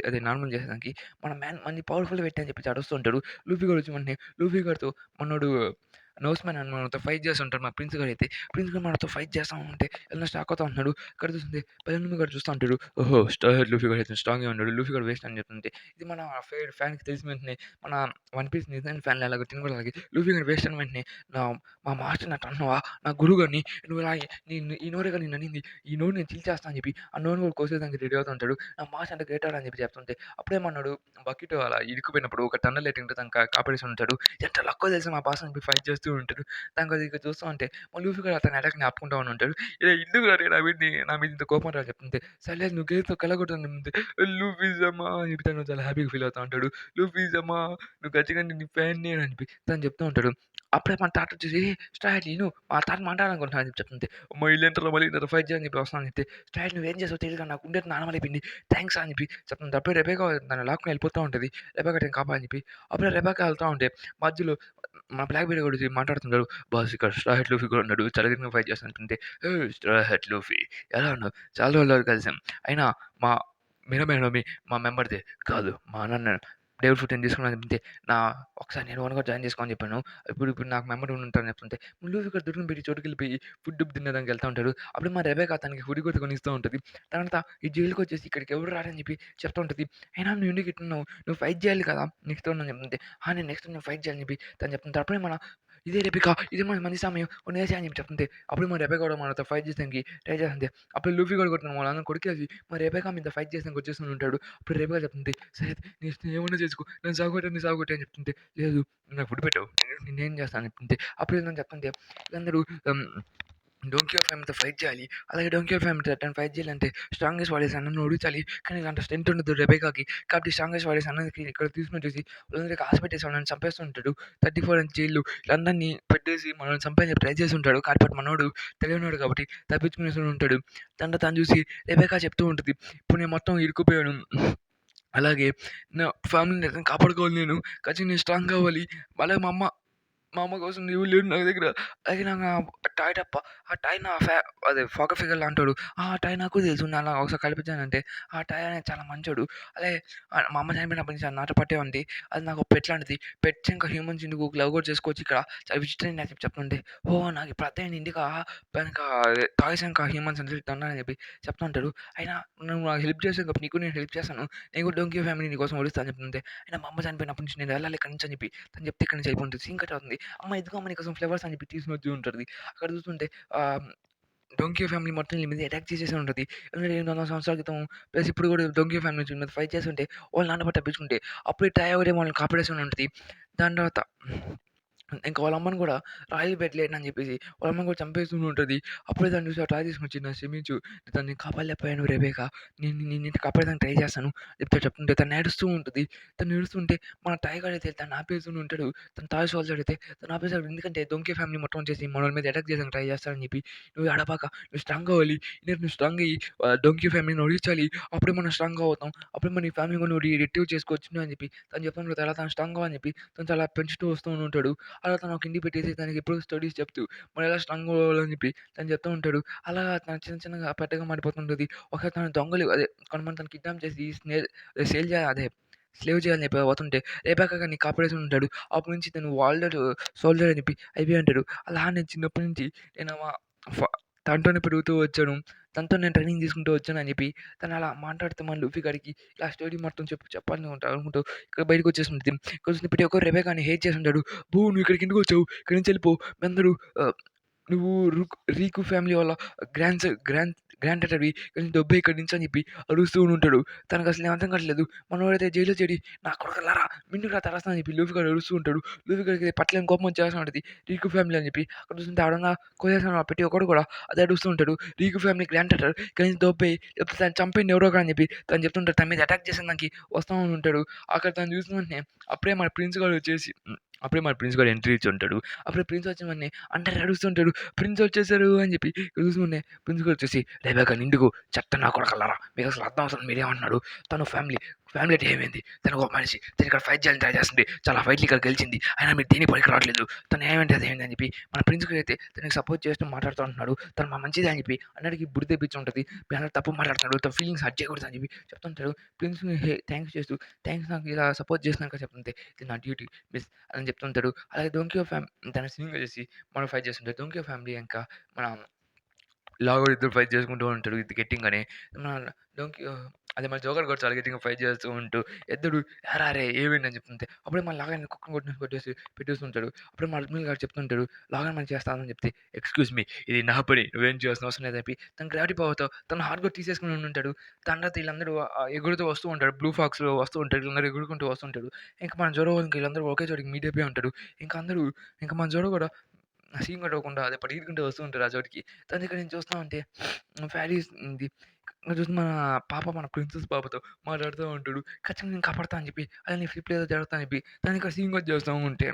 అదే నార్మల్ చేసేదానికి మనది పవర్‌ఫుల్ పెట్టి అని చెప్పి అరుస్తూ ఉంటాడు. లూఫీ గాడు వచ్చి వెంటనే లూఫీ గాడితో మనోడు నోస్ మ్యాన్ అని మనతో ఫైట్ చేస్తుంటాడు మా ప్రిన్స్ గాడైతే. ప్రిన్స్ గాడు మనతో ఫైట్ చేస్తా ఉంటే ఎళ్ళిన షాక్ అవుతా ఉంటున్నాడు. ఇక్కడ చూస్తుంటే పైనుండి గాడు చూస్తా ఉంటాడు. ఓహో! లూఫీ గాడు అయితే స్ట్రాంగ్‌గా ఉన్నాడు. లూఫీ గాడు వేస్ట్ అని చెప్తుంటే ఇది మన ఫ్యాన్‌కి తెలిసిన వెంటనే మన 'వన్ పీస్' నిజమైన ఫ్యాన్‌లు ఎలాగో తిను కూడా అలాగే లూఫీ గాడు వేస్ట్ అని వెంటనే నా మా మాస్టర్‌ని అట్ట అన్నావా? నా గురువుగారిని నువ్వు ఇలా ఈ నోరేగా నిన్ననింది. ఈ నోరు నేను చీల్చేస్తా అని చెప్పి ఆ నోరుని కూడా కోసేయడానికి రెడీ అవుతూ ఉంటాడు. నా మాస్టర్ అంత గ్రేట్ అని చెప్పి చెప్తుంటే అప్పుడేమన్నాడు బకీటు అలా ఇరుక్కుపోయినప్పుడు ఒక టన్నెల్ లైటింగ్‌తో తను కాపాడేసి ఉంటాడు. ఎంత లక్కో తెలుసా మా బాస్ అని చెప్పి ఫైట్ చేస్తూ ఉంటాడు. దానికి అది ఇక చూస్తూ ఉంటే మా లూఫీ కూడా అతని అటాక్‌ని ఆపుకుంటా ఉంటాడు. ఎందుకురా రే నా మీద ఇంత కోపం రా చెప్తుంటే సర్లే నువ్వు గేమ్‌తో కలగొట్టనంటే లూఫీజమ్మా అని చెప్పి తను చాలా హ్యాపీగా ఫీల్ అవుతా ఉంటాడు. లూఫీజమ్మా నువ్వు ఖచ్చితంగా నీ ఫ్యాన్‌ని అని చెప్పి తను చెప్తూ ఉంటాడు. అప్పుడే మన తాత వచ్చేసి "స్టార్ట్ నేను" మా తాత మాట్లాడాలనుకుంటున్నా అని చెప్పి చెప్తుంటే, "అమ్మో! ఈళ్ళేంట్రా మళ్ళీ నాతో ఫైట్ చేయని చెప్పి వస్తున్నాను" అని చెప్తే, "స్టార్ట్ నువ్వేం చేసావో తెలీదు గాని నాకు గుండె నానమలిపోయింది. థాంక్స్" అని చెప్పి చెప్తుంది. అప్పుడే రెబెకా నన్ను లాక్కొని వెళ్ళిపోతా ఉంటది. రెబెకా నేను కాపాడని చెప్పి. అప్పుడే రెబెకా వెళ్తా ఉంటే మధ్యలో మన బ్లాక్ బెర్రీ గాడొచ్చి మాట్లాడుతుంటాడు. "బాస్ ఇక్కడ స్ట్రా హెడ్ లూఫీ కూడా ఉన్నాడు. చెలరేగిన ఫైట్ చేస్తానంటుంటే" "ఏయ్! స్ట్రా హెడ్ లూఫీ ఎలా ఉన్నావు? చాలా రోజుల తర్వాత కలిసాం. అయినా మా మినమేనోమి మా మెంబర్‌ది కాదు. మా అన్నని డేవిడ్ ఫుట్‌ని తీసుకున్నాను" చెప్తే నా ఒకసారి నేను ఓన్‌గా జాయిన్ చేసుకో అని చెప్పాను. ఇప్పుడు నాకు మెంబర్ ఉంటారని చెప్తుంటే, లూఫీ గాడు దొరికిన ప్రతి చోటుకెళ్ళిపోయి ఫుడ్ తినడానికి వెళ్తా ఉంటాడు. అప్పుడు మా రెబెకా తనకి ఫుడ్ కూడా కొనిస్తూ ఉంటది. తర్వాత ఈ జైలుకొచ్చేసి ఇక్కడికి ఎవరు రారని చెప్పి చెప్తా ఉంటది. అయినా నువ్వు ఎందుకు ఇట్టున్నావు? నువ్వు ఫైట్ చేయాలి కదా! నెక్స్ట్ రౌండ్ అని చెప్తుంటే, నేను నెక్స్ట్ నేను ఫైట్ చేయాలని చెప్పి తను చెప్తుంటే, అప్పుడే మన ఇదే రెబెకా ఇదే మన మంచి సమయం నువ్వు అని చెప్పి చెప్తుంటే, అప్పుడు మా రెబెకా కూడా మనతో ఫైట్ చేయడానికి ట్రై చేస్తుంది. అప్పుడు లూఫీ కూడా కొడుతున్నాడు. వాళ్ళందరిని కొరికేసి మా రెబెకా మీద ఫైట్ చేయడానికి వచ్చేస్తూ ఉంటాడు. అప్పుడు రెబెకా చెప్తుంది, "సరే నీ ఇష్టం ఏమన్నా చేసుకో. నన్ను సావగొట్టు" అని చెప్తుంటే, "లేదు నాకు ఫుడ్ పెట్టు. నేనేం చేస్తాను" అని చెప్తుంటే, అప్పుడు వీళ్ళని చెప్తుంటే వీళ్ళందరూ హ్మ్. డోంకీ ఆఫ్ ఫేమ్‌తో ఫైట్ చేయాలి. అలాగే డోంకీ ఆఫ్ ఫేమ్ తనని ఫైట్ చేయాలంటే స్ట్రాంగెస్ట్ వారియర్స్ అన్నని ఓడించాలి. కానీ అంత స్ట్రెంత్ ఉండదు రెబెకాకి. కాబట్టి స్ట్రాంగెస్ట్ వారియర్స్ అన్నకి ఇక్కడ తీసుకొని వచ్చేసి వాళ్ళందరికి ఆశ పెట్టేసి వాళ్ళని చంపేస్తూ ఉంటాడు. 34 అని జైల్‌లో వీళ్ళందరిని పెట్టేసి మనల్ని చంపేయడానికి ట్రై చేసి ఉంటాడు. కాకపోతే మనోడు తెలివనోడు కాబట్టి తప్పించుకునేసి ఉంటాడు. తను చూసి రెబెకా చెప్తూ ఉంటది. ఇప్పుడు నేను మొత్తం ఇరుక్కుపోయాను. అలాగే నా ఫ్యామిలీని కాపాడుకోవాలి నేను. ఖచ్చితంగా నేను స్ట్రాంగ్ అవ్వాలి. అలాగే మా అమ్మ కోసం ఎవరు లేరు నా దగ్గర. అలాగే నాకు టాయ్ టప్ప ఆ టాయ్ నా అదే ఫాదర్ ఫిగర్ లాంటోడు. ఆ టాయ్ నాకు తెలుసు. నాలా ఒకసారి కల్పించానంటే ఆ టాయ్ అనేది చాలా మంచోడు. అలాగే మా అమ్మ చనిపోయినప్పటి నుంచి అది నాతో పాటే ఉంది. అది నాకు పెట్ లాంటిది. పెట్స్ ఇంకా హ్యూమన్స్ ఎందుకు లవ్ కూడా చేసుకోవచ్చు ఇక్కడ. చాలా విచిత్రంగా అని చెప్పి చెప్తుంటే, ఓహ్! నాకు ఇప్పుడు అర్థమైంది ఇంటికా ఇంకా టాయ్స్ ఇంకా హ్యూమన్స్ అందరికి ఉన్నారని చెప్పి చెప్తా ఉంటాడు. అయినా నువ్వు నాకు హెల్ప్ చేసావు కాబట్టి నీకు నేను హెల్ప్ చేస్తాను. నేను కూడా డోంకీ ఫ్యామిలీ నీ కోసం ఓడిస్తా అని చెప్తుంటే, అయినా మా అమ్మ చనిపోయినప్పటి నుంచి నేను వెళ్ళాలి ఇక్కడి నుంచి అని చెప్పి తను చెప్తే ఇక్కడి నుంచి అయిపోతుంది. సీన్ కట్ అవుతుంది. అమ్మ ఇదిగో అమ్మ నీకోసం ఫ్లవర్స్ అని చెప్పి తీసుకొని వచ్చి ఉంటది. అక్కడ చూస్తుంటే ఆహ్, డొంకీ ఫ్యామిలీ మొత్తం ఈళ్ళ మీద అటాక్ చేసేసి ఉంటది. ఎందుకంటే 800 సంవత్సరాల క్రితం ప్లస్ ఇప్పుడు కూడా డొంకీ ఫ్యామిలీ వీళ్ళ మీద ఫైట్ చేస్తుంటే వాళ్ళ నాన్న పడి తప్పించుకుంటే అప్పుడు టై ఒకటేమో వాళ్ళని కాపాడేసి ఉంటది. దాని తర్వాత ఇంకా వాళ్ళ అమ్మని కూడా రాయి పెట్టలేను అని చెప్పేసి వాళ్ళ అమ్మని కూడా చంపేస్తూ ఉంటది. అప్పుడే దాన్ని చూసి ఆ రాయి తీసుకొచ్చి నన్ను క్షమించు. దాన్ని కాపాడలేకపోయాను రెబెకా. నేను నిన్ను కాపాడడానికి ట్రై చేస్తాను. చెప్తుంటే తను ఏడుస్తూ ఉంటది. తను ఏడుస్తుంటే మన టైగర్ అయితే తను ఆపేస్తూనే ఉంటాడు. తను టాయ్ సోల్జర్ అయితే తను ఆపేసాడు. ఎందుకంటే డొంకీ ఫ్యామిలీ మొత్తం వచ్చేసి మనోళ్ళ మీద అటాక్ చేయడానికి ట్రై చేస్తారని చెప్పి నువ్వు ఏడవబాక. నువ్వు స్ట్రాంగ్ అవ్వాలి. నువ్వు స్ట్రాంగ్ అయ్యి డొంకీ ఫ్యామిలీని ఓడించాలి. అప్పుడే మనం స్ట్రాంగ్‌గా అవుతాం. అప్పుడు మన ఈ ఫ్యామిలీ కూడా నువ్వు రిట్రీవ్ చేసుకోవచ్చు అని చెప్పి తను చెప్తుంటాడు. తర్వాత తను స్ట్రాంగ్ అవ్వు అని చెప్పి తను చాలా పెంచుతూ వస్తూ ఉంటాడు. అలా తను ఒక ఇంటికి పెట్టేసి తనకి ఎప్పుడు స్టడీస్ చెప్తూ మనం ఎలా స్ట్రాంగ్ అవ్వాలని చెప్పి తను చెప్తూ ఉంటాడు. అలా తను చిన్న చిన్నగా పెద్దగా మారిపోతుంటది. ఒకసారి తన దొంగలు అదే కొంతమంది తనని కిడ్నాప్ చేసి సేల్ చేయాలి అదే స్లేవ్ చేయాలని చెప్పి పోతుంటే రెబెకా గారిని కాపాడేసి ఉంటాడు. అప్పటి నుంచి తను వాల్డర్ సోల్జర్ అని చెప్పి అయిపోయి ఉంటాడు. అలా నేను చిన్నప్పటి నుంచి నేను ఫ తనతోనే పెరుగుతూ వచ్చాను. తనతో నేను ట్రైనింగ్ తీసుకుంటూ వచ్చాను అని చెప్పి తను అలా మాట్లాడుతూ మన లూఫీ గాడికి ఇలా స్టోరీ మొత్తం చెప్పాలనుకుంటూ ఇక్కడ బయటకొచ్చేసింది. కొంచెం ప్రతి ఒక్కరు రెబెకాని హేట్ చేసుంటాడు. "బూ నువ్వు ఇక్కడికెందుకు వచ్చావు? ఇక్కడి నుంచి వెళ్ళిపో. మీరందరూ ఆహ్, నువ్వు రీకు ఫ్యామిలీ వాళ్ళ గ్రాండ్ గ్రాండ్ డాటర్‌వి. ఇక్కడి నుంచి దొబ్బెయి ఇక్కడి నుంచి" అని చెప్పి అరుస్తూ ఉంటాడు. తనకసలు ఏం అర్థం కావట్లేదు. మనోడైతే జైల్‌లో చేరి "నా కొడుకుల్లారా మిండుకురా తరస్తా" అని చెప్పి లూఫీ గాడు అరుస్తూ ఉంటాడు. లూఫీ గాడికి పట్టలేని కోపం వచ్చేస్తా ఉంటది. రీకు ఫ్యామిలీ అని చెప్పి అక్కడ చూస్తుంటే ఆడంగా కోసేసిన ప్రతి ఒక్కడు కూడా అదే అరుస్తూ ఉంటాడు. రీకు ఫ్యామిలీ గ్రాండ్ డాటర్ ఇక్కడి నుంచి దొబ్బెయి లేకపోతే తనని చంపేయండి ఎవరో ఒకరు అని చెప్పి తను చెప్తుంటాడు. తన మీద అటాక్ చేసేదానికి వస్తా ఉంటాడు. అక్కడ తను చూసిన వెంటనే అప్పుడే మన ప్రిన్స్ గాడు వచ్చేసి అప్పుడే మన ప్రిన్స్ గాడు ఎంట్రీ ఇచ్చి ఉంటాడు. అప్పుడే ప్రిన్స్ వచ్చిన వెంటనే అందరూ అరుస్తుంటాడు. "ప్రిన్స్ వచ్చేసారు" అని చెప్పి ఇక్కడ చూసుకుంటే ప్రిన్స్ గాడు వచ్చేసి "రెబెకా నిండుగు చెత్త నా కొడకల్లారా మీకు అసలు అర్థం అవసరం మీరేమన్నాడు తను ఫ్యామిలీ అంటే ఏమైంది తను ఒక మనిషి తను ఇక్కడ ఫైట్ చేయాలని ట్రై చేస్తుంది చాలా ఫైట్లు ఇక్కడ గెలిచింది అయినా మీరు దేనికి పనికి రావట్లేదు తను ఏమంటే అదేమైంది అని చెప్పి మన ప్రిన్స్ గారు అయితే తనకి సపోర్ట్ చేస్తూ మాట్లాడుతూ ఉంటున్నాడు తను మా మంచిదే అని చెప్పి అందరికి బుద్ధి తెప్పించి ఉంటుంది మీరు అందరూ తప్పు మాట్లాడుతున్నాడు తన ఫీలింగ్స్ హర్ట్ చేయకూడదు అని చెప్పి చెప్తుంటాడు ప్రిన్స్ థ్యాంక్స్ చేస్తూ థ్యాంక్స్ నాకు ఇలా సపోర్ట్ చేసినాక చెప్తుంటే ఇది నా డ్యూటీ మిస్ అని చెప్తుంటాడు అలాగే డోంకియో తన సింగ్ వచ్చేసి మనం ఫైట్ చేస్తుంటాడు డోంకియో ఫ్యామిలీ ఇంకా మన లాగోడు ఇద్దరు ఫైట్ చేసుకుంటూ ఉంటాడు. ఇది గెట్టింగని. మన డోంకి అదే మన జోకర్ కూడా చాలా గట్టిగా ఫైట్ చేస్తూ ఉంటూ ఇద్దరు "ఏరా రేయ్ ఏమైంది" అని చెప్తుంటే అప్పుడే మన లాగాన్ని కుక్కని కొట్టేసి పెట్టేస్తుంటాడు. అప్పుడే మన అడ్మిరల్ గాడు చెప్తుంటాడు "లాగాన్ని మనం చేస్తామని" చెప్తే "ఎక్స్‌క్యూజ్ మీ ఇది నా పని నువ్వేం చేయాల్సిన అవసరం లేదని" చెప్పి తను గ్రావిటీ పవర్‌తో తన హార్ట్ కూడా తీసేసుకొని ఉండుంటాడు. దాని తర్వాత వీళ్ళందరూ ఎగురుతూ వస్తూ ఉంటారు. బ్లూ ఫాక్స్‌లో వస్తూ ఉంటారు. వీళ్ళందరూ ఎగురుకుంటూ వస్తుంటారు. ఇంకా మన జోరో ఇంక వీళ్ళందరూ ఒకే చోటికి మీట్ అయిపోయి ఉంటారు. ఇంకా అందరూ ఇంకా మన జోరో కూడా సీన్ కట్టకుండా అదే పరిగెత్తుకుంటూ వస్తూ ఉంటారు ఆ చోటికి. తను దగ్గర నుంచి చూస్తా ఉంటే ఫ్యారీస్ ఇది చూస్తే మన పాప మన ప్రిన్సెస్ పాపతో మాట్లాడుతూ ఉంటాడు. ఖచ్చితంగా నేను కాపాడతా అని చెప్పి, అలా నీ ఫ్లిప్‌లో ఏదో జరుగుతా అని చెప్పి, తను ఇక్కడ సీన్ కట్ చేస్తా ఉంటే,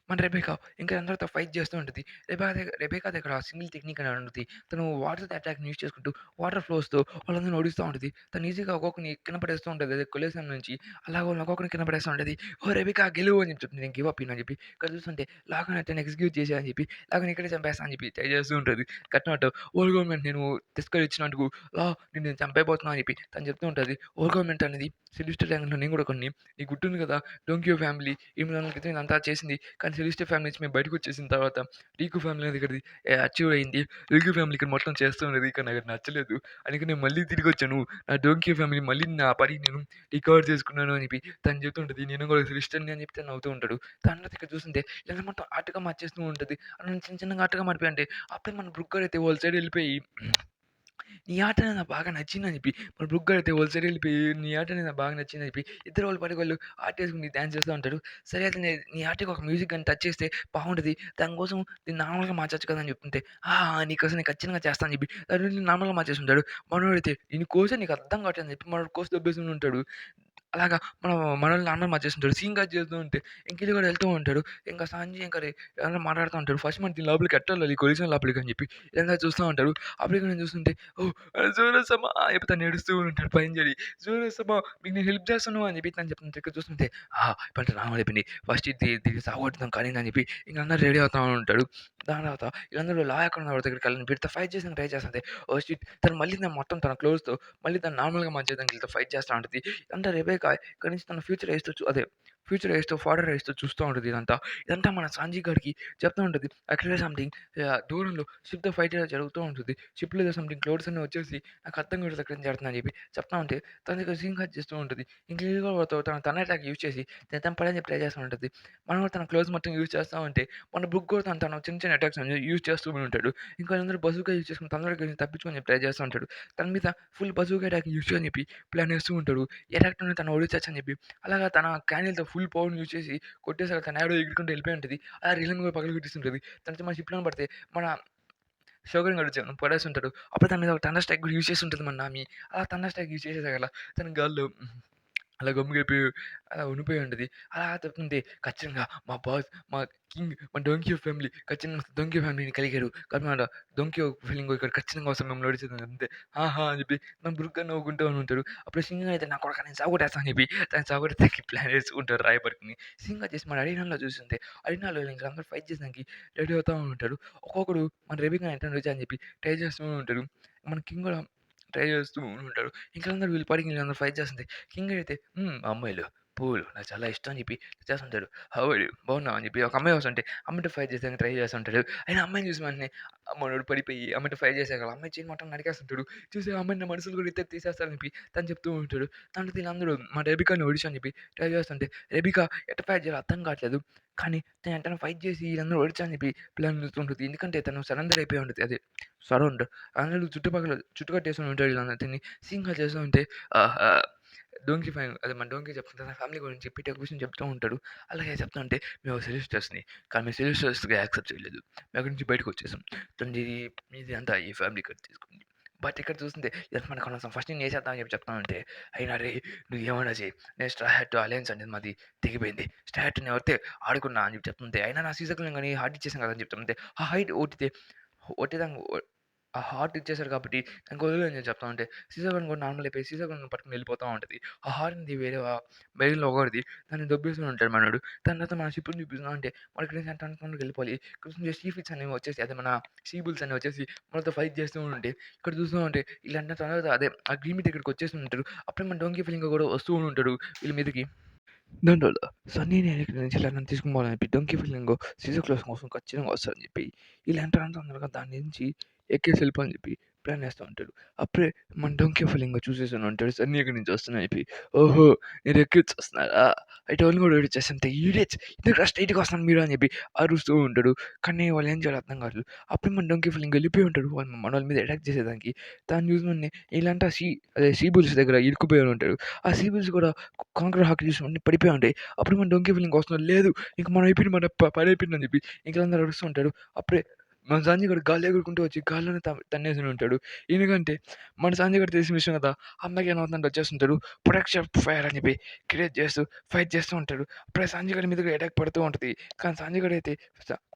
మన రెబెకా ఇంకా అందరితో ఫైట్ చేస్తూ ఉంటది. రెబెకా దగ్గర సింగిల్ టెక్నిక్ అని ఉంటది. తను వాటర్ అటాక్‌ని యూజ్ చేసుకుంటూ వాటర్ ఫ్లోస్‌తో వాళ్ళందరిని ఓడిస్తా ఉంటది. తను ఈజీగా ఒక్కొక్కడిని కింద పడేస్తూ ఉంటది. అదే కొలీసియం నుంచి. అలాగ వాళ్ళని ఒక్కొక్కడిని కింద పడేస్తా ఉంటది. "ఓహ్! రెబెకా గెలువు" అని చెప్తుంది. "నేను గివ్ అప్ ఇయ్యను" అని చెప్పి. ఇక్కడ చూస్తుంటే లాగానే అతన్ని ఎగ్జిక్యూట్ చేసేయి అని చెప్పి, లాగానే ఇక్కడే చంపేస్తా అని చెప్పి ట్రై చేస్తూ ఉంటది. కట్టినట్టు ఓల్డ్ గవర్నమెంట్ నేను తిరస్కరించినందుకు నిన్ను నేను చంపేయబోతున్నా అని చెప్పి తను చెప్తూ ఉంటది. ఓల్డ్ గవర్నమెంట్ అనేది సెలెస్టియల్ ల్యాండ్‌లో నేను కూడా కొన్ని నీకు గుర్తుంది కదా! డోంకియో ఫ్యామిలీ 800 ఏళ్ల క్రితం ఇదంతా చేసింది. కానీ సెలెస్టియల్ ఫ్యామిలీ నుంచి మేము బయటకొచ్చేసిన తర్వాత రీకు ఫ్యామిలీ అనేది ఇక్కడిది అచీవ్ అయింది. రీకు ఫ్యామిలీ ఇక్కడ మొత్తం చేస్తూ ఉన్నది. కానీ నాకది నచ్చలేదు. అందుకే నేను మళ్ళీ తిరిగొచ్చాను. నా డోంకియో ఫ్యామిలీ మళ్ళీ నా పని నేను రికవర్ చేసుకున్నాను అని చెప్పి తను చెప్తుంటది. నేను కూడా సెలెస్టియల్‌ని అని చెప్పి తను నవ్వుతూ ఉంటాడు. తర్వాత ఇక్కడ చూస్తుంటే ఇలా మొత్తం ఆర్ట్‌గా మార్చేస్తూ ఉంటది. అలా చిన్న చిన్నగా ఆర్ట్‌గా మారిపోయి అంటే అప్పుడే మన బ్రూక్ గాడైతే వాళ్ళ సైడ్ వెళ్ళిపోయి నీ ఆట అనేది నాకు బాగా నచ్చిందని చెప్పి, మన బ్రుగ్ అయితే వాళ్ళ సైడ్ వెళ్ళిపోయి, నీ ఆట అనేది నాకు బాగా నచ్చిందని చెప్పి, ఇద్దరు వాళ్ళ పాటికి వాళ్ళు ఆటేసుకొని డాన్స్ చేస్తూ ఉంటారు. సరే అయితే నీ ఆటకి ఒక మ్యూజిక్ గాని టచ్ చేస్తే బాగుంటది. దానికోసం దీన్ని నార్మల్‌గా మార్చొచ్చు కదా! అని చెప్తుంటే, నీకోసం నేను ఖచ్చితంగా చేస్తా అని చెప్పి, దాన్ని నార్మల్‌గా మార్చేసుంటాడు. మనోడైతే దీన్ని కోస్తే నీకు అర్థం కావట్లేదు అని చెప్పి, మనోడు కోసి దొబ్బేసుకొని ఉంటాడు. అలాగా మనోళ్ళు నార్మల్ మార్చేస్తుంటాడు. సీన్ కట్ చేస్తూ ఉంటే, ఇంక ఈడు కూడా వెళ్తూ ఉంటాడు. ఇంకా సాంజీ ఇంకా ఏమన్నా మాట్లాడుతూ ఉంటాడు. ఫస్ట్ మనం దీని లోపలికి ఎట్టాలి కొలిషన్ లోపలికి అని చెప్పి, ఇదంతా చూస్తా ఉంటారు. అప్పుడు ఇక్కడ నేను చూస్తుంటే, ఓహ్! జోరసమా చెప్పి తను ఏడుస్తూ ఉంటాడు పైనుంచెళ్ళి. జోరసమా మీకు నేను హెల్ప్ చేస్తాను అని చెప్పి తను చెప్తుంటే ఇక్కడ చూస్తుంటే, ఇప్పుడు నార్మల్ అయిపోయింది. ఫస్ట్ దీన్ని సావగొట్టుదాం కానీ అని చెప్పి ఇంక అందరూ రెడీ అవుతా ఉంటాడు. దాని తర్వాత వీళ్ళందరూ లా ఎక్కడ ఉన్నాడో దగ్గరికెళ్ళి వీడితో ఫైట్ చేయడానికి ట్రై చేస్తుంటే, ఓహ్ షిట్! తను మళ్ళీ మొత్తం తన క్లోత్స్‌తో మళ్ళీ తను నార్మల్‌గా మార్చేయడానికి వీళ్ళతో ఫైట్ చేస్తా ఉంటది. అంటే రెబెకా ఇక్కడి నుంచి తన ఫ్యూచర్ ఫాదర్ రేస్‌తో చూస్తూ ఉంటది ఇదంతా. ఇదంతా మన సాంజీ గాడికి చెప్తా ఉంటది. అక్కడ సంథింగ్ దూరంలో షిప్‌తో ఫైట్ ఏదో జరుగుతూ ఉంటుంది. షిప్‌లో ఏదో సంథింగ్ క్లౌడ్స్ అన్నీ వచ్చేసి నాకు అర్థం కావట్లేదు ఎక్కడి నుంచి జరుగుతుందని చెప్పి చెప్తా ఉంటే తన దగ్గర సీన్ కట్ చేస్తూ ఉంటది. ఇంక ఈగో తన థండర్ అటాక్ యూజ్ చేసి చంపాలని చెప్పి ట్రై చేస్తూ ఉంటది. మనం కూడా తన క్లోజ్ మొత్తం యూజ్ చేస్తా ఉంటే మన బుక్ కూడా తను చిన్న చిన్న అటాక్స్ అనేవి యూజ్ చేస్తూ ఉంటాడు. ఇంకా వాళ్ళందరూ బజూకా యూజ్ చేసుకొని తొందరగా తప్పించుకొని చెప్పి ట్రై చేస్తూ ఉంటాడు. తన మీద ఫుల్ బజూకా అటాక్ యూజ్ చేయని చెప్పి ప్లాన్ వేస్తూ ఉంటాడు. అటాక్‌లోనే తను ఓడించొచ్చని చెప్పి అలాగా తన క్యాండిల్‌తో ఫుల్ పవర్‌ని యూజ్ చేసి కొట్టేసాక తన యాడో ఎగురుకుంటూ వెళ్ళిపోయి ఉంటది. అలా రీలను కూడా పగలగొట్టేస్తుంటది. తనతో మన షిప్‌లోనే పడితే మన షోగన్ గడు పడేస్తుంటాడు. అప్పుడు తన మీద ఒక థండర్ స్ట్రైక్ కూడా యూజ్ చేసుంటది మన నామి. ఆ థండర్ స్ట్రైక్ యూజ్ చేసేసాకలా తన గాల్లో అలా గమ్ముగైపోయి అలా ఉండిపోయి ఉంటది. అలా చెప్తుంది ఖచ్చితంగా మా బాస్, మా కింగ్, మా డోంకియో ఫ్యామిలీ ఖచ్చితంగా డోంకియో ఫ్యామిలీని కలిగారు. కర్నాడ డోంకియో ఫీలింగ్ ఇక్కడ ఖచ్చితంగా వస్తారు మిమ్మల్ని ఓడించేది అంతే. అని చెప్పి మన బుర్రగా నవ్వుకుంటూ ఉంటాడు. అప్పుడు సింగర్ అయితే నా కొడకా నేను సావగొట్టేస్తా అని చెప్పి తను సావగొట్టేకి ప్లాన్ వేసుకుంటాడు రాయబర్గ్‌ని. సింగర్ చేసి మన అరీనాలో చూస్తుంటే అరీనాలో ఇంక అందరూ ఫైట్ చేసానికి రెడీ అవుతా ఉంటాడు. ఒక్కొక్కడు మన రెబెకాని ఎట్టనొచ్చా అని చెప్పి ట్రై చేస్తూ ఉంటాడు. మన కింగ్ కూడా ట్రై చేస్తూ ఉంటాడు. ఇంకా అందరూ వీళ్ళ పాటికి వీళ్ళందరూ ఫైట్ చేస్తుంటే కింగ్ అయితే అమ్మాయిలు, పూలు నాకు చాలా ఇష్టం అని చెప్పి చేస్తుంటాడు. How are you? బాగున్నావా? అని చెప్పి ఒక అమ్మాయి వస్తుంటే అమ్మాయితో ఫైట్ చేసానికి ట్రై చేస్తుంటాడు. అయినా అమ్మాయిని చూసిన వెంటనే మనోడు పడిపోయి అమ్మాయితో ఫైట్ చేసాక అమ్మాయి చెయ్యి మొత్తం నరికేస్తుంటాడు. చూసి ఆ అమ్మాయిని నా మనుషులు కూడా ఇద్దరు తీసేస్తారని చెప్పి తను చెప్తూ ఉంటాడు. దాంట్లో వీళ్ళందరూ మా రెబికాని ఓడిచు అని చెప్పి ట్రై చేస్తుంటే రెబికా ఎట్ట ఫైట్ చేయాలో అర్థం కావట్లేదు. కానీ తను ఎట్టనో ఫైట్ చేసి వీళ్ళందరూ ఓడిచా అని చెప్పి ప్లాన్ చేస్తుంటది. ఎందుకంటే తను సరెండర్ అయిపోయి ఉంటది. అదే సరౌండ్ అందరూ చుట్టుపక్కల చుట్టుకట్టేసుకొని ఉంటాడు వీళ్ళందరిని. సింహాలు చేస్తూ ఉంటే ఆహా! డోంకీ ఫ్యాన్ అదే మన డోంకీ చెప్తుంటే తన ఫ్యామిలీ గురించి పీటర్ గురించి చెప్తూ ఉంటాడు. అలాగే చెప్తా ఉంటే మేము సెలెస్టర్స్‌ని కానీ మేము సెలెస్టర్స్‌గా యాక్సెప్ట్ చేయలేదు. మేము అక్కడి నుంచి బయటకొచ్చేసాం. మీది అంతా ఈ ఫ్యామిలీ కట్ తీసుకుంది. బట్ ఇక్కడ చూస్తుంటే ఇదంతా మనకు అనవసరం. ఫస్ట్ నేను ఏసేద్దాం అని చెప్పి చెప్తా ఉంటే, అయినా రేయ్ నువ్వు ఏమన్నా చెయ్యి. నేను స్ట్రా హ్యాట్ అలయన్స్ అనేది మాది తెగిపోయింది. స్ట్రా హ్యాట్ నేనైతే ఆడుకున్నా అని చెప్పి చెప్తుంటే, అయినా నా సీజర్‌లో గాని హార్ట్ ఇచ్చేసాను కదా! అని చెప్తుంటే, ఆ హైట్ ఓటితే ఒట్టేదాన్ని ఆ హార్ట్ ఇచ్చేసారు కాబట్టి దానికి వదిలేయని నేను చెప్తా ఉంటే, సీజర్ గన్ కూడా నార్మల్ అయిపోయి సీజర్ గన్ పట్టుకొని వెళ్ళిపోతా ఉంటది. ఆ హార్ట్‌ది వేరే బెయిల్‌లో ఒకడిది దాన్ని దొబ్బేస్తూ ఉంటాడు మనోడు. దాని తర్వాత మన షిప్‌ని చూపిస్తా ఉంటే మనకి రీసెంట్ వెళ్ళిపోవాలి. ఇక్కడ సీ ఫిట్స్ అనేవి వచ్చేసి అదే మన సీ బుల్స్ అనేవి వచ్చేసి మనతో ఫైట్ చేస్తూ ఉంటే, ఇక్కడ చూస్తూ ఉంటే ఈళ్ళంతా తర్వాత అదే ఆ గ్రీన్ ఇక్కడికి వచ్చేస్తూ ఉంటారు. అప్పుడే మన డోంకీ ఫిలింగో కూడా వస్తూ ఉంటాడు వీళ్ళ మీదకి. దాంట్లో సన్నీని ఇక్కడి నుంచి ఇలా నన్ను తీసుకొని పోవాలని చెప్పి డొంకీ ఫీలింగు సీజర్ క్లాస్ కోసం ఖచ్చితంగా వస్తారని చెప్పి వీళ్ళంటారు తొందరగా దాని నుంచి ఎక్కేసి వెళ్ళిపోని చెప్పి ప్లాన్ వేస్తూ ఉంటాడు. అప్పుడే మన డొంకీ ఫీలింగ్ చూసేసాను ఉంటాడు సన్నీ ఎక్కడి నుంచి వస్తున్నా చెప్పి ఓహో మీరు ఎక్కిచ్చి వస్తున్నారా అయితే వాళ్ళు కూడా ఏడిచేస్తుంటే ఈడేట్స్ ఎందుకు స్ట్రైట్గా వస్తాను మీరు అని చెప్పి అరుస్తూ ఉంటాడు. కానీ వాళ్ళు ఏం చేయాలో అర్థం కాదు. అప్పుడు మన డొంకీ ఫీలింగ్ వెళ్ళిపోయి ఉంటాడు వాళ్ళు మన వాళ్ళ మీద అటాక్ చేసేదానికి. దాన్ని చూసి వీళ్ళంతా అదే సీ బుల్స్ దగ్గర ఇరుక్కుపోయి ఉంటాడు. ఆ సీ బుల్స్ కూడా కాంక్రీట్ హాక్ చేసి అన్నీ పడిపోయి ఉంటాయి. అప్పుడు మన డొంకీ ఫీలింగ్ వస్తున్నాడు. లేదు ఇంక మనం అయిపోయింది మన పని అయిపోయిందని చెప్పి ఇంక అందరూ అరుస్తూ ఉంటారు. అప్పుడే మన సంజయ్ గాడు ఎగురుకుంటూ వచ్చి గాల్లోనే తన్నేసుకొని ఉంటాడు. ఎందుకంటే మన సంజయ్ గాడికి తెలిసిన విషయం కదా! ఆ అమ్మాయికి ఏమవుతుందంటే వచ్చేస్తుంటాడు. ప్రొటెక్షన్ ఫైర్ అని చెప్పి క్రియేట్ చేస్తూ ఫైట్ చేస్తూ ఉంటాడు. అప్పుడే సంజయ్ గాడి మీదకి అటాక్ పడుతూ ఉంటది. కానీ సంజయ్ గాడైతే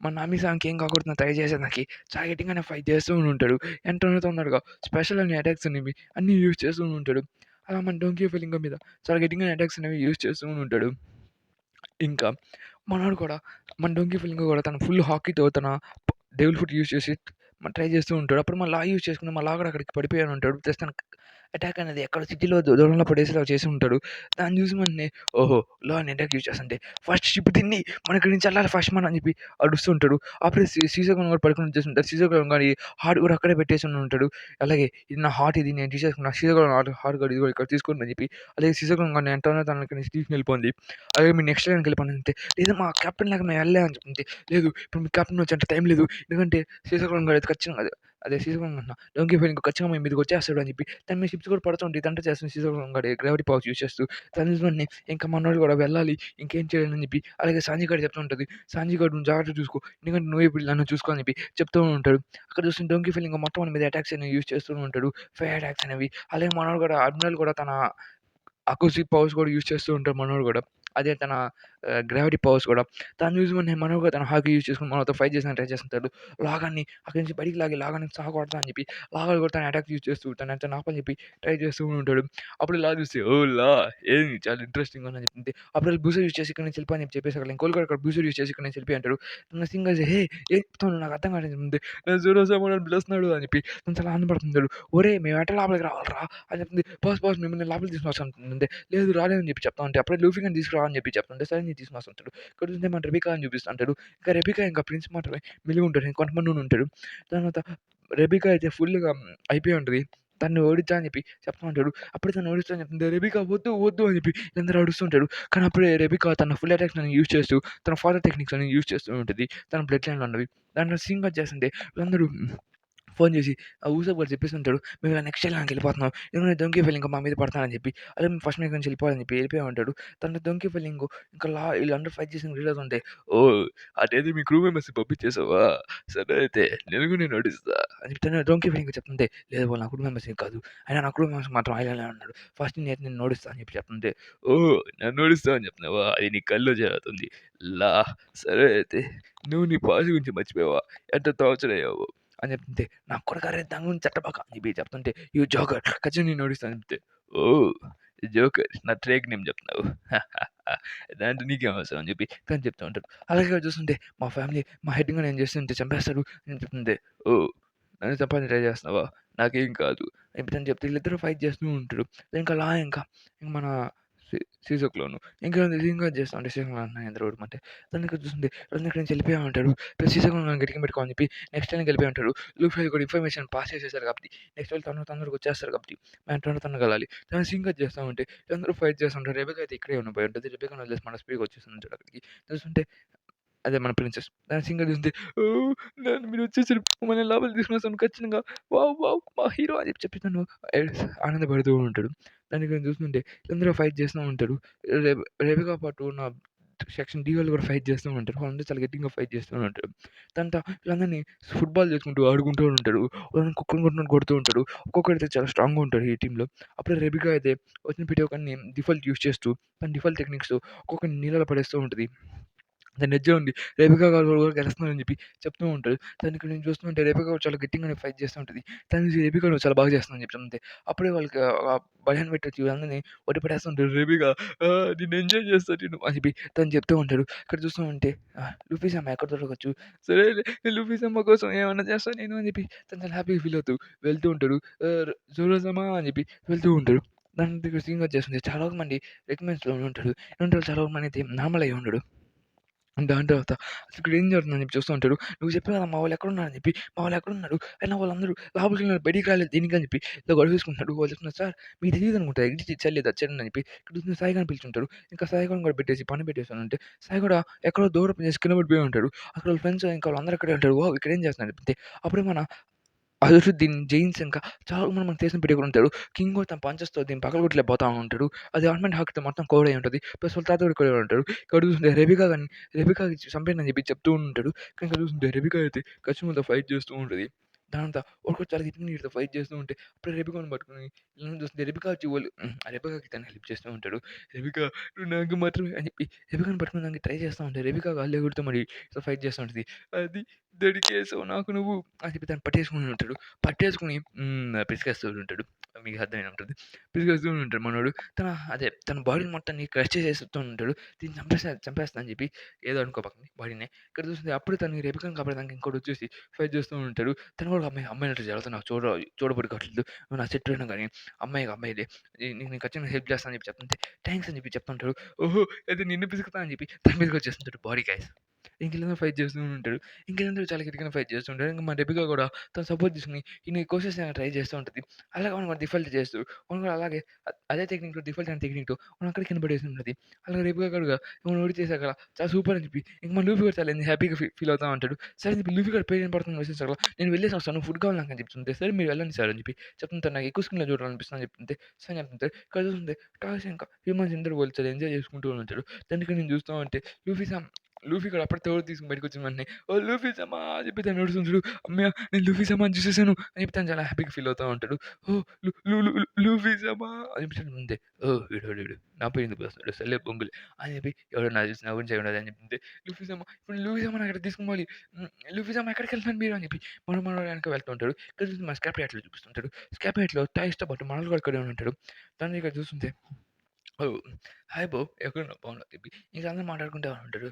మన నామి సాంగ్‌కి ఏం కాకూడదు ట్రై చేసేదానికి చాలా గట్టిగానే ఫైట్ చేస్తూ ఉంటాడు. ఎంతనే తొందరగా స్పెషల్ అని అటాక్స్ అనేవి అన్నీ యూజ్ చేస్తూ ఉంటాడు. అలా మన డొంకీ ఫిలింగో మీద చాలా గట్టిగానే అటాక్స్ అనేవి యూజ్ చేస్తూ ఉంటాడు. ఇంకా మనోడు కూడా మన డొంకీ ఫిలింగో కూడా తన ఫుల్ హాకీతో తన డెవిల్ ఫుట్ యూజ్ చేసి ట్రై చేస్తూ ఉంటాడు. అప్పుడు మన లా యూజ్ చేసుకొని మన లా కూడా అక్కడికి పడిపోయాను ఉంటాడు. ప్లస్ తన అటాక్ అనేది ఎక్కడో సిటీలో దూరంలో పడేసేలా చేసి ఉంటాడు. దాన్ని చూసి వెంటనే ఓహో! లా అని అటాక్ యూజ్ చేస్తుంటే ఫస్ట్ షిప్ తిని మన ఇక్కడి నుంచి ఎళ్ళాలి ఫస్ట్ మనం అని చెప్పి అరుస్తూ ఉంటాడు. అప్పుడే శ్రీశైలం కూడా పడుకొని వచ్చేసుంటాడు. శ్రీశైలం గాడి హార్ట్ కూడా అక్కడే పెట్టేసి ఉంటాడు. అలాగే ఇది నా హార్ట్ ఇది నేను తీసేసుకున్నా. శ్రీశైలం హార్ట్ కూడా ఇది కూడా ఇక్కడ తీసుకోండి అని చెప్పి అలాగే శ్రీశైలం గాడిని వెంటనే తనని ఇక్కడి నుంచి తీసుకొని వెళ్ళిపోయింది. అలాగే మీరు నెక్స్ట్ లైన్‌కి వెళ్ళిపోండి అంటే లేదు మా కెప్టెన్ లేక మేము వెళ్ళలేము అని చెప్తుంది. లేదు ఇప్పుడు మీ కెప్టెన్ వచ్చేంత టైం లేదు. ఎందుకంటే శ్రీశైలం గాడు ఖచ్చితంగా అదే శ్రీశైలం అంటున్నా డోంకీ ఫైర్ ఖచ్చితంగా మీ మీదకి వచ్చేస్తాడు అని చెప్పి దాని మీద షిప్స్ కూడా పడుతుంటాయి. ఇదంతా చేస్తుంది శ్రీశైలం గాడు గ్రావిటీ పవర్స్ యూజ్ చేస్తూ దాని వెంటనే ఇంకా మనోడు కూడా వెళ్ళాలి ఇంకేం చేయాలని చెప్పి అలాగే సాంజీ గాడు చెప్తూ ఉంటది. సాంజీ గాడు నువ్వు జాగ్రత్తగా చూసుకో ఎందుకంటే నువ్వే ఇప్పుడు నన్ను చూసుకో అని చెప్పి చెప్తూ ఉంటాడు. అక్కడ చూసిన డోంకీ ఫైర్ మొత్తం మన మీద అటాక్స్ అనేవి యూజ్ చేస్తూ ఉంటాడు. ఫైర్ అటాక్స్ అనేవి అలాగే మనోడు కూడా అడ్మిరల్ కూడా తన అకౌస్టిక్ పవర్స్ కూడా యూజ్ చేస్తూ ఉంటాడు మనోడు కూడా. అదే తన గ్రావిటీ పవర్స్ కూడా. దాన్ని యూజ్ వెంటనే మనోడు కూడా తన హాకీ యూజ్ చేసుకొని మనతో ఫైట్ చేయడానికి ట్రై చేస్తుంటాడు. లాగాన్ని అక్కడి నుంచి బయటికి లాగి లాగాన్ని సాగొడతా అని చెప్పి లాగాడు కూడా తన అటాక్ యూజ్ చేస్తూ తనని ఆపని చెప్పి ట్రై చేస్తూ ఉంటాడు. అప్పుడు లా చూస్తే ఓ లా ఏమి చాలా ఇంట్రెస్టింగ్‌గా ఉందని చెప్తుంది. అప్పుడు బూసర్ యూజ్ చేసి ఇక్కడి నుంచి వెళ్ళిపో అని చెప్పేసి అక్కడ ఇంకోళ్ళు కూడా అక్కడ బూసర్ యూజ్ చేసి ఇక్కడి నుంచి వెళ్ళిపోయి అంటాడు. తన సింగర్ హే ఏం చెప్తున్నావు నాకు అర్థం కావట్లేదు చెప్తుంది. జూరోసామో నన్ను పిలుస్తున్నాడు అని చెప్పి తను చాలా ఆనందపడుతుంటాడు. ఒరేయ్ మేము ఎట్ట లోపలికి రావాలిరా అని చెప్తుంది. బాస్ మిమ్మల్ని లోపలికి తీసుకొస్తాను లేదు రాలేదని చెప్పి చెప్తా ఉంటే అప్పుడే లూఫీ గాడిని తీసుకురా అని చెప్పి చెప్తుంటే సరే నేను తీసుకొస్తుంటాడు. ఇక్కడ చూస్తే మన రెబికా అని చూపిస్తుంటాడు. ఇంకా రెబికా ఇంకా ప్రిన్స్ మాత్రమే మిలిగి ఉంటాడు. ఇంకొంతమంది ఉంటాడు. తర్వాత రెబికా అయితే ఫుల్‌గా అయిపోయి ఉంటది. తన్ని ఓడించా అని చెప్పి చెప్తా ఉంటాడు. అప్పుడు తను ఓడిస్తా అని చెప్తుంది. రెబికా వద్దు వద్దు అని చెప్పి అందరూ అరుస్తుంటాడు. కానీ అప్పుడే రెబికా తన ఫుల్ అటాక్స్ అని యూజ్ చేస్తూ తన ఫాదర్ టెక్నిక్స్ అని యూజ్ చేస్తూ ఉంటది. తన బ్లడ్ లైన్‌లో ఉన్నవి. దాంట్లో సింగ్ చేస్తుంటే వీళ్ళందరూ ఫోన్ చేసి ఊసప్ గాడు చెప్పేస్తుంటాడు. మేము ఇలా నెక్స్ట్ ఎళ్ళడానికి వెళ్ళిపోతున్నాం. ఎందుకంటే డొంకీ ఫెల్లింగ్ మా మీద పడతానని చెప్పి. అదే మేము ఫస్ట్ మీద నుంచి వెళ్ళిపోవాలని చెప్పి వెళ్ళిపోయామంటాడు. తను డొంకీ ఫెల్లింగ్ ఇంకా వీళ్ళందరూ ఫైట్ చేసి రిలీజ్ అవుతుంటే ఓహ్! అటైతే మీ క్రూ మెంబర్స్‌ని పంపించేసావా? సరే అయితే నేను కూడా నిన్ను ఓడిస్తా అని చెప్పి తను డొంకీ ఫెల్లింగ్ చెప్తుంటే లేదు వాళ్ళు నా క్రూ మెంబర్స్ ఏం కాదు. అయినా నా క్రూ మెంబర్స్ మాత్రం ఐలాండ్‌లో అన్నాడు. ఫస్ట్ నేనైతే నిన్ను ఓడిస్తా అని చెప్పి చెప్తుంటే ఓహ్! నన్ను ఓడిస్తావు అని చెప్తున్నావా? అది నీ కల్లో జరుగుతుంది. లా సరే అయితే నువ్వు నీ పాస్ట్ గురించి మర్చిపోయావా? ఎంత టార్చర్ అయ్యావో అని చెప్తుంటే నా కొడుకు అరే దాని గురించి చెప్పబాక అని చెప్పి చెప్తుంటే యూ జోకర్ ఖచ్చితంగా నేను ఓడిస్తాను చెప్తే ఓహ్! జోకర్ నా ట్రేక్ నేమ్ చెప్తున్నావు. దాంట్లో నీకేం అవసరం అని చెప్పి తను చెప్తూ ఉంటాడు. అలాగే ఇక్కడ చూస్తుంటే మా ఫ్యామిలీ మా హెడ్‌గా నేను చేస్తుంటే చంపేస్తాడు అని చెప్తుంటే ఓహ్! నన్ను చంపడానికి ట్రై చేస్తున్నావా? నాకేం కాదు అని చెప్పి తను చెప్తే వీళ్ళిద్దరూ ఫైట్ చేస్తూ ఉంటారు. ఇంకా ఇంకా మన సీజోక్లోను ఇంకా ఇంకా చేస్తా అంటే సీజోక్లో అన్న ఎంత ఓడమంటే తను ఇక్కడ చూస్తుంటే తను ఇక్కడి నుంచి వెళ్ళిపోయా ఉంటాడు. ప్లస్ సీజోక్లో గట్టిగా పెట్టుకోని చెప్పి నెక్స్ట్ టైంకి వెళ్ళిపోయి ఉంటాడు. లూఫీ కూడా ఇన్ఫర్మేషన్ పాస్ చేసేసారు కాబట్టి నెక్స్ట్ వాళ్ళు తొందరగా వచ్చేస్తారు కాబట్టి మనం తొందరగా తను సింగర్ చేస్తా ఉంటే అందరూ ఫైట్ చేస్తుంటారు. రెబెకా అయితే ఇక్కడే ఉండిపోయి ఉంటుంది. రెబెకాని వదిలేసి మన స్పీడ్‌గా వచ్చేస్తుంటాడు అక్కడికి. చూస్తుంటే అదే మన ప్రిన్సెస్. దాని సింగర్ చూస్తుంటే ఓహ్! నన్ను మీరు వచ్చేసారు. మమ్మల్ని లోపలికి తీసుకొనేసాను ఖచ్చితంగా. వావ్! వావ్! మా హీరో అని చెప్పి తను ఆనందపడుతూ ఉంటాడు. దాన్ని ఇక్కడ చూస్తుంటే అందరూ ఫైట్ చేస్తూ ఉంటారు. రె రెబెకా పాటు ఉన్న సెక్షన్ డి వాళ్ళు కూడా ఫైట్ చేస్తూ ఉంటారు. వాళ్ళందరూ చాలా గట్టిగా ఫైట్ చేస్తూ ఉంటారు. దాంతో వీళ్ళందరిని ఫుట్‌బాల్ చేసుకుంటూ ఆడుకుంటూ ఉంటాడు. వాళ్ళని కుక్కని కొట్టినట్టు కొడుతూ ఉంటాడు. ఒక్కొక్కడైతే చాలా స్ట్రాంగ్‌గా ఉంటాడు ఈ టీమ్‌లో. అప్పుడు రెబెకా అయితే వచ్చిన ప్రతి ఒక్కరిని డిఫాల్ట్ యూజ్ చేస్తూ తన డిఫాల్ట్ టెక్నిక్స్‌తో ఒక్కొక్కరిని నీళ్ళలో పడేస్తూ ఉంటది. దాన్ని ఎడ్జ్ ఉండి రేబికా గారు కూడా గెలుస్తున్నారని చెప్పి చెప్తూ ఉంటాడు. తను ఇక్కడ నేను చూస్తుంటే రేబికా కూడా చాలా గట్టిగానే ఫైట్ చేస్తూ ఉంటది. తను చూసి రేబికా నువ్వు చాలా బాగా చేస్తున్నావు అని చెప్తుంటే అప్పుడే వాళ్ళకి భయాన్ని పెట్టొచ్చి వీళ్ళందరిని వదిలిపెట్టేస్తుంటారు. రేబికా నిన్ను ఎంజాయ్ చేస్తా నేను అని చెప్పి తను చెప్తూ ఉంటాడు. ఇక్కడ చూస్తూ ఉంటే లూఫీ సమ్మ ఎక్కడ దొరకచ్చు సరేలే లూఫీ సమ్మ కోసం ఏమన్నా చేస్తా నేను అని చెప్పి తను చాలా హ్యాపీగా ఫీల్ అవుతూ వెళ్తూ ఉంటాడు. జోరోజమా అని చెప్పి వెళ్తూ ఉంటాడు. దాని దగ్గర సీన్ వచ్చేస్తుంది. చాలా మంది రికమెండ్స్‌లో ఉంటాడు. ఉంటారు చాలా మంది అయితే నార్మల్ అయ్యి ఉండడు. దాని తర్వాత అసలు ఇక్కడ ఏం జరుగుతుందని చెప్పి చూస్తూ ఉంటాడు. నువ్వు చెప్పావు కదా! మా వాళ్ళు ఎక్కడున్నారని చెప్పి. మా వాళ్ళు ఎక్కడున్నారు? అయినా వాళ్ళందరూ లోపలికెళ్ళినారు బయటికి రాలేదు దేనికని చెప్పి ఇలా గొడవ చేసుకుంటున్నాడు. వాళ్ళు చెప్తున్నారు సార్ మీకు తెలీదనుకుంటా ఎగ్జిట్ ఇచ్చారు వచ్చాడని చెప్పి. ఇక్కడ చూస్తే సాయి గాడిని పిలిచుంటారు. ఇంకా సాయి గాడిని కూడా పెట్టేసి పని పెట్టేసానంటే సాయి కూడా ఎక్కడో దూరం చేసి కింద పడిపోయి ఉంటాడు. అక్కడ వాళ్ళ ఫ్రెండ్స్ ఇంకా వాళ్ళందరూ అక్కడే ఉంటారు. వావ్! ఇక్కడ ఏం చేస్తున్నారు? అంటే అప్పుడే మన అసదుద్దీన్, జైన్ ఇంకా చాలా మంది మనకు తెలిసిన పెట్టి ఉంటాడు. కింగ్ తన పంచెస్‌తో దీన్ని పగలగొట్టలే పోతా ఉంటాడు. అది ఆటోమేటిక్ హాక్‌తో మొత్తం కోడ్ అయి ఉంటది. ప్లస్ వాళ్ళ తాత కూడా కోడ్ అయి ఉంటాడు. ఇక్కడ చూస్తుంటే రెబెకాకి చంపేయనని చెప్పి చెప్తూ ఉంటాడు. కానీ ఇక్కడ చూస్తుంటే రెబెకా అయితే ఖచ్చితంగా ఫైట్ చేస్తూ ఉంటది. దానంతా ఒకడు చాలా తిట్టుకొని ఈడితో ఫైట్ చేస్తూ ఉంటే అప్పుడు రెబెకాని పట్టుకొని ఇలా చూస్తుంటే రెబెకా వచ్చి రెబెకాకి తను హెల్ప్ చేస్తూ ఉంటాడు. రెబెకా నువ్వు నాకు మాత్రమే అని చెప్పి రెబెకాని పట్టుకొని దానికి ట్రై చేస్తా ఉంటే రెబెకా గాల్లో ఎగురుతూ మరి ఫైట్ చేస్తూ ఉంటది. అది దొరికేసావు నాకు నువ్వు అని చెప్పి దాన్ని పట్టేసుకొని ఉంటాడు. పట్టేసుకొని పిసికేస్తూ ఉంటాడు. మీకు అర్థమై ఉంటది. పిసికేస్తూ ఉంటాడు మనోడు. తన బాడీని మొత్తాన్ని క్రష్ చేసేస్తూ ఉంటాడు. దీన్ని చంపేస్తా అని చెప్పి ఏదో అనుకోపాకండి బాడీని. ఇక్కడ చూస్తే అప్పుడు తనని రెబెకాని కాపాడడానికి ఇంకోడొచ్చేసి ఫైట్ చేస్తూ ఉంటాడు. తను కూడా అమ్మాయినట్టు జరుగుతుంది. నాకు చూడబుద్ధి కావట్లేదు. నువ్వు నా శత్రువైనా గానీ అమ్మాయిలే. నేను ఖచ్చితంగా హెల్ప్ చేస్తా అని చెప్పి చెప్తుంటే థాంక్స్ అని చెప్పి చెప్తుంటాడు. ఓహో! అయితే నిన్ను పిసుకుతా అని చెప్పి తన మీదకొచ్చేస్తుంటాడు బాడీ గైస్. ఇంక ఫైట్ చేస్తూ ఉంటాడు. ఇంక చాలా గట్టిగానే ఫైట్ చేస్తూ ఉంటాడు. ఇంక మా రెబెకా కూడా తను సపోర్ట్ తీసుకొని ఈడిని కోసేసేయాలని ట్రై చేస్తూ ఉంటది. అలాగే వాడిని కూడా డిఫెల్ట్ చేస్తూ వాడు కూడా అలాగే అదే టెక్నిక్‌తో డిఫెల్ట్ అనే టెక్నిక్‌తో వాడిని అక్కడే కింద పడేసి ఉంటది. అలాగే రెబెకా కూడా వాడిని ఓడించేసాక చాలా సూపర్ అని చెప్పి ఇంక మన లూఫీ కూడా చాలా హ్యాపీగా ఫీల్ అవుతా ఉంటాడు. సరే అని చెప్పి లూఫీ కూడా పేరు వినపడుతున్న మెసేజ్ అలా నేను వెళ్ళేసి వస్తాను. ఫుడ్ కావాలి నాకు అని చెప్తుంటే సరే మీరు వెళ్ళండి సార్ అని చెప్పి చెప్తుంటారు. నాకు ఎక్కువ స్క్రీన్‌లో చూడాలనిపిస్తుంది అని చెప్తుంటే సరే అని చెప్తుంటారు. ఇక్కడ చూస్తుంటే టాయ్స్ ఇంకా హ్యూమన్స్ అందరూ వాళ్ళు చాలా ఎంజాయ్ చేసుకుంటూ ఉంటారు. దానికి నేను చూస్తా ఉంటే లూఫీ కూడా అప్పుడే తోడు తీసుకొని బయటకొచ్చిన వెంటనే ఓ లూఫీ సమా అని చెప్పి తను ఏడుస్తుంటాడు. అమ్మయ్య! నేను లూఫీ సమాని చూసేసాను అని చెప్పి తను చాలా హ్యాపీగా ఫీల్ అవుతా ఉంటాడు. ఓహ్! లు లు లు లు లూఫీ సమా అని చెప్పి అంతే. ఓహ్! వీడెవడు నా పేరు ఎందుకు పిలుస్తున్నాడు సర్లే బొంగులు అని చెప్పి ఎవడో నాకు చూసి నవ్వుని చేయకూడదు అని చెప్తే లూఫీ సమా ఇప్పుడు లూఫీ సమాని అక్కడికి తీసుకొని పోవాలి. లూఫీ సమా ఎక్కడికెళ్తున్నారు మీరు అని చెప్పి మనోడు వెనక వెళ్తూ ఉంటాడు. ఇక్కడ చూస్తే మన స్కాప్ యార్డ్‌లో చూపిస్తుంటాడు. స్కాప్ యార్డ్‌లో టాయ్స్‌తో పాటు మనోడు కూడా అక్కడే ఉంటాడు. తను ఇక్కడ చూస్తుంటే ఓహ్! హాయ్ బ్రో ఎక్కడున్నావు? బాగున్నావా? చెప్పి ఇంక అందరూ మాట్లాడుకుంటా ఉంటారు.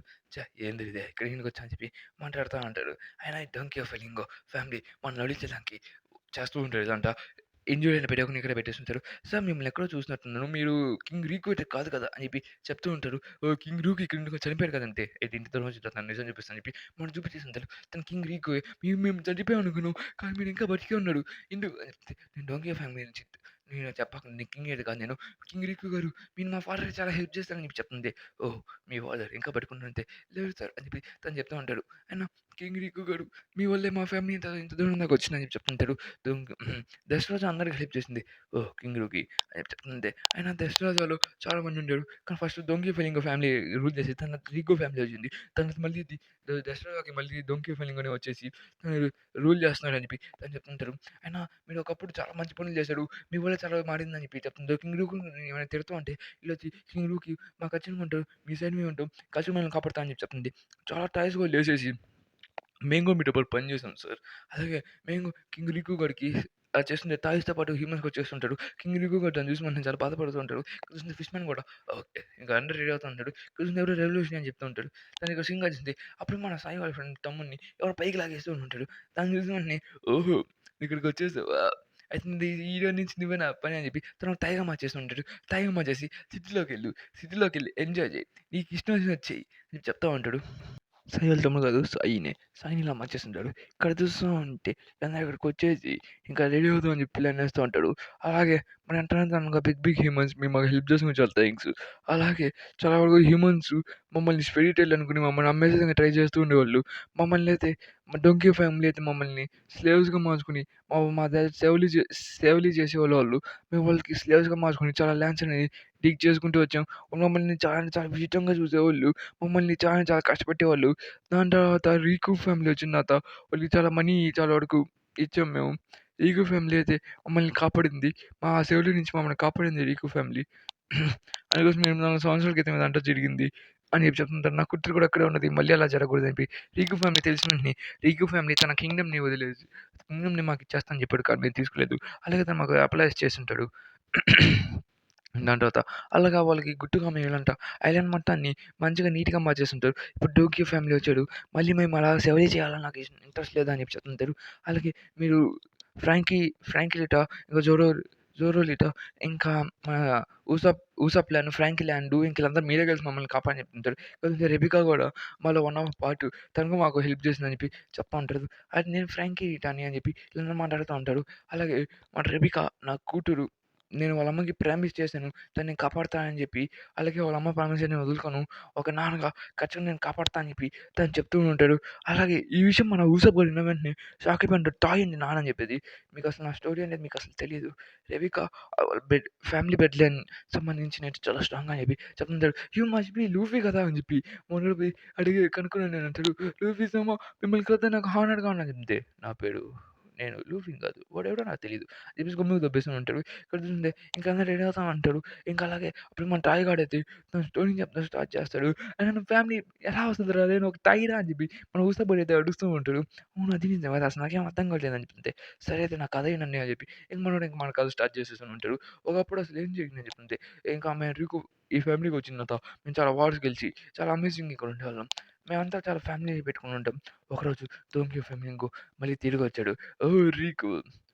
ఏందిది ఇక్కడికి ఎందుకొచ్చా అని చెప్పి మాట్లాడుతా ఉంటారు. ఆయన I don't care for lingo family మనల్ని ఒడించడానికి చేస్తూ ఉంటారు ఇదంతా. ఇంజ్యూర్డ్ అయిన పెటోకుని ఇక్కడే పెట్టేసుంటారు. సార్ మిమ్మల్ని ఎక్కడో చూసినట్టున్నాను. మీరు కింగ్ రీకు అయితే కాదు కదా! అని చెప్పి చెప్తూ ఉంటారు. కింగ్ రూకి ఇక్కడ ఎందుకో చనిపోయాడు కదంతే! ఏంటి ఇంత దూరం వచ్చి తను నిజం చెప్పేస్తా అని చెప్పి మనం చూపించేసుంటారు. తను కింగ్ రీకుయే. మేము చనిపోయాం అనుకున్నాం. కానీ మీరు ఇంకా బతికే ఉన్నాడు. ఎందుకు అని చెప్తే నేను డోంట్ కేర్ ఫ్యామిలీ నుంచి నేను చెప్పకుండా నేను కింగ్ ఏది కాదు నేను. కింగ్ రీకు గారు మీరు మా ఫాదర్‌కి చాలా హెల్ప్ చేస్తారని చెప్పి చెప్తుంది. ఓహ్! మీ ఫాదర్ ఇంకా బతికున్నారంటే లేదు సార్ అని చెప్పి తను చెప్తా ఉంటాడు. ఆయన కింగ్ రీకు గారు మీ వల్లే మా ఫ్యామిలీ ఇంత దూరం దాకా వచ్చిందని చెప్పి చెప్తుంటాడు. దొంగ దశరథ అందరికి హెల్ప్ చేసింది. ఓహ్! కింగ్ రూకి అని చెప్పి చెప్తుంటే ఆయన దశరథలో చాలా మంది ఉండారు. కానీ ఫస్ట్ దొంగి ఫెలింగో ఫ్యామిలీ రూల్ చేసి తర్వాత రీగో ఫ్యామిలీ వచ్చింది. తర్వాత మళ్ళీ దశరథకి మళ్ళీ డొంకీ ఫెలింగోనే వచ్చేసి తను రూల్ చేస్తున్నాడని చెప్పి తను చెప్తుంటారు. ఆయన మీరు ఒకప్పుడు చాలా మంచి పనులు చేశారు. మీ వల్ల చాలా మారిందని చెప్పి చెప్తుంది. కింగ్ రూకు ఏమైనా తిడుతూ ఉంటే ఈళ్ళొచ్చి కింగ్ రూకి మాకు ఖచ్చితంగా ఉంటారు. మీ సైడ్ మేము ఉంటాం. ఖచ్చితంగా మిమ్మల్ని కాపాడుతా అని చెప్పి చెప్తుంది. చాలా టాయ్స్ కూడా లేసేసి మేము కూడా మీతో పాటు పని చేసాం సార్. అలాగే మేము కింగ్ రికు గాడికి చేస్తుంటే టాయ్స్‌తో పాటు హ్యూమన్స్ కూడా చేస్తుంటాడు. కింగ్ రికు గాడు దాన్ని చూసి మనం చాలా బాధపడుతూ ఉంటాడు. చూస్తుంటే ఫిష్ మ్యాన్ కూడా ఓకే. ఇంకా అందరూ రెడీ అవుతా ఉంటాడు. చూస్తుంటే ఎవరో రెవల్యూషన్ అని చెప్తూ ఉంటాడు. దానికి ఒక సింగ్ వచ్చింది. అప్పుడు మన సాయి వాళ్ళ ఫ్రెండ్ తమ్ముడిని ఎవరో పైకి లాగేస్తూ ఉంటాడు. దాన్ని చూసిన వెంటనే ఓహో! ఇక్కడికొచ్చేసావా? అయితే ఈరోజు నుంచి నువ్వే నా పని అని చెప్పి తను టైగర్ మార్చేస్తూ ఉంటాడు. టైగర్ మార్చేసి సిటీలోకెళ్ళి ఎంజాయ్ చెయ్యి. నీకు ఇష్టం వచ్చినది చెయ్యి అని చెప్తా ఉంటాడు. సాయి వాళ్ళ తమ్ముడు కాదు సాయినే. సాయిని ఇలా మార్చేస్తుంటాడు. ఇక్కడ చూస్తూ ఉంటే వీళ్ళందరూ ఇక్కడికొచ్చేసి ఇంకా రెడీ అవుదాం అని చెప్పి ప్లాన్ వేస్తూ ఉంటాడు. అలాగే మన ఎంటర్‌గా బిగ్ హ్యూమన్స్ మీరు మాకు హెల్ప్ చేసినందుకు చాలా థాంక్స్. అలాగే చాలా వరకు హ్యూమన్స్ మమ్మల్ని ఫెయిరీ టేల్ అనుకుని మమ్మల్ని అమ్మేసేందుకు ట్రై చేస్తూ ఉండేవాళ్ళు. మమ్మల్ని అయితే మా డొంకీ ఫ్యామిలీ అయితే మమ్మల్ని స్లేవ్స్‌గా మార్చుకొని మా దగ్గర సేవలు చేసేవాళ్ళు వాళ్ళు. మేము వాళ్ళకి స్లేవ్స్‌గా మార్చుకొని చాలా ల్యాండ్స్ అనేది డిగ్ చేసుకుంటూ వచ్చాం. మమ్మల్ని చాలా అంటే చాలా విచిత్రంగా చూసేవాళ్ళు. మమ్మల్ని చాలా చాలా కష్టపెట్టేవాళ్ళు. దాని తర్వాత రీకు ఫ్యామిలీ వచ్చిన తర్వాత వాళ్ళకి చాలా మనీ చాలా వరకు ఇచ్చాం మేము. రీకు ఫ్యామిలీ అయితే మమ్మల్ని కాపాడింది. మా సేవల నుంచి మమ్మల్ని కాపాడింది రీకు ఫ్యామిలీ. అందుకోసం 800 సంవత్సరాల క్రితం ఇదంతా జరిగింది అని చెప్పి చెప్తుంటారు. నా కూతురు కూడా అక్కడే ఉన్నది. మళ్ళీ అలా జరగకూడదని చెప్పి రీకు ఫ్యామిలీ తెలిసిన వెంటనే రీకు ఫ్యామిలీ తన కింగ్‌డమ్‌ని వదిలేసి కింగ్‌డమ్‌ని మాకిచ్చేస్తా అని చెప్పాడు కానీ మేము తీసుకోలేదు. అలాగే తను మాకు అప్లైస్ చేసుంటాడు. దాని తర్వాత అలాగా వాళ్ళకి గుట్టుగా మేలంట ఐలాండ్ మొత్తాన్ని మంచిగా నీట్‌గా మార్చేసుంటారు. ఇప్పుడు డోక్యో ఫ్యామిలీ వచ్చాడు. మళ్ళీ మేము అలా సేవలే చేయాలని నాకు ఇంట్రెస్ట్ లేదు అని చెప్పి చెప్తుంటారు. అలాగే మీరు ఫ్రాంకీ లిటా, ఇంకా జోరో లిటా, ఇంకా మన ఊసప్ ల్యాండ్, ఫ్రాంకీ ల్యాండ్ ఇంక వీళ్ళందరూ మీరే కలిసి మమ్మల్ని కాపాడని చెప్తుంటారు. కొంచెం రెబికా కూడా మాలో వన్ ఆఫ్ పార్ట్ తను కూడా మాకు హెల్ప్ చేసిందని చెప్పి చెప్తా ఉంటారు. అది నేను ఫ్రాంకీ లిటాని అని చెప్పి వీళ్ళందరూ మాట్లాడుతా ఉంటారు. అలాగే మన రెబికా నా కూతురు నేను వాళ్ళ అమ్మకి ప్రామిస్ చేశాను. తనని కాపాడుతానని జెప్పి. అలాగే వాళ్ళ అమ్మ ప్రామిస్ నేను వదులుకోను. ఒక నాన్నగా ఖచ్చితంగా నేను కాపాడుతా అని జెప్పి తను చెప్తూ ఉంటాడు. అలాగే ఈ విషయం మన యూసఫ్ గారు విన్న వెంటనే షాక్ అయిపోయి టాయ్ అండి నాన్న అని చెప్పేది. మీకసలు నా స్టోరీ అనేది మీకసలు తెలీదు. రవిక ఫ్యామిలీ బెడ్ లైన్ సంబంధించి నేను చాలా స్ట్రాంగ్‌గా అని చెప్పి చెప్తుంటాడు. యూ మస్ట్ బి లూఫీ కదా! అని చెప్పి మొదలు పోయి అడిగి కనుక్కున్నాను నేనంటాడు. లూఫీ సినిమా మిమ్మల్ని చూస్తే నాకు హానర్‌గా ఉన్నది అంతే. నా పేరు నేను లూఫీని కాదు. వాడెవడో నాకు తెలీదు. చెప్పేసి గమ్మున దొబ్బేస్తూ ఉంటాడు. ఇక్కడ చూస్తుంటే ఇంకా అందరూ రెడీ అవుతా అంటాడు. ఇంకా అలాగే అప్పుడు మన టాయ్ గాడైతే తన స్టోరీ చెప్పడం స్టార్ట్ చేస్తాడు. నన్ను ఫ్యామిలీ ఎలా వస్తదిరా నేను ఒక టాయ్‌రా అని చెప్పి మన ఊసబడి అయితే అడుస్తూ ఉంటాడు. అవును అది నిజమే అది అసలు నాకేం అర్థం కావట్లేదు అని చెప్తుంటే, సరే అయితే నా కథ వినండి అని చెప్పి ఇంక మనోడు ఇంక మన కథ స్టార్ట్ చేసేస్తూ ఉంటాడు. ఒకప్పుడు అసలు ఏం జరిగిందని చెప్తుంటే, ఇంకా ఆమె రీకు ఈ ఫ్యామిలీకి వచ్చిన తర్వాత మేము చాలా అవార్డ్స్ గెలిచి చాలా అమేజింగ్‌గా ఇక్కడ ఉండేవాళ్ళం. మేమంతా చాలా ఫ్యామిలీ పెట్టుకొని ఉంటాం. ఒకరోజు 'డోంకీ ఫ్లమింగో' మళ్ళీ తిరిగొచ్చాడు. ఓహ్! రీకు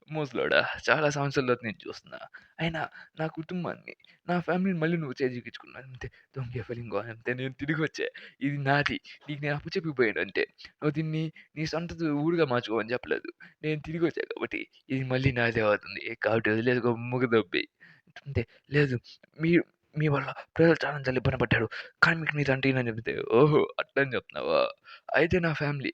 ముసలోడా చాలా సంవత్సరాల తర్వాత నేను చూస్తున్నా. అయినా నా కుటుంబాన్ని, నా ఫ్యామిలీని మళ్ళీ నువ్వు చేజిక్కించుకున్నావు అంతే. 'డోంకీ ఫ్లమింగో' అంతే నేను తిరిగొచ్చా. ఇది నాది. నీకు నేను అప్పచెప్పిపోయాను అంతే. నువ్వు దీన్ని నీ సొంత ఊరుగా మార్చుకోమని చెప్పలేదు. నేను తిరిగొచ్చా కాబట్టి ఇది మళ్ళీ నాదే అవుతుంది. కాబట్టి వదిలేసి గమ్ముగా దొబ్బెయి. అంతే. లేదు మీరు మీ వల్ల ప్రజలు చాలా ఇబ్బంది పడ్డారు. కానీ మీకు నీదంటే ఇదని చెప్తే, ఓహో! అట్లని చెప్తున్నావా? అయితే నా ఫ్యామిలీ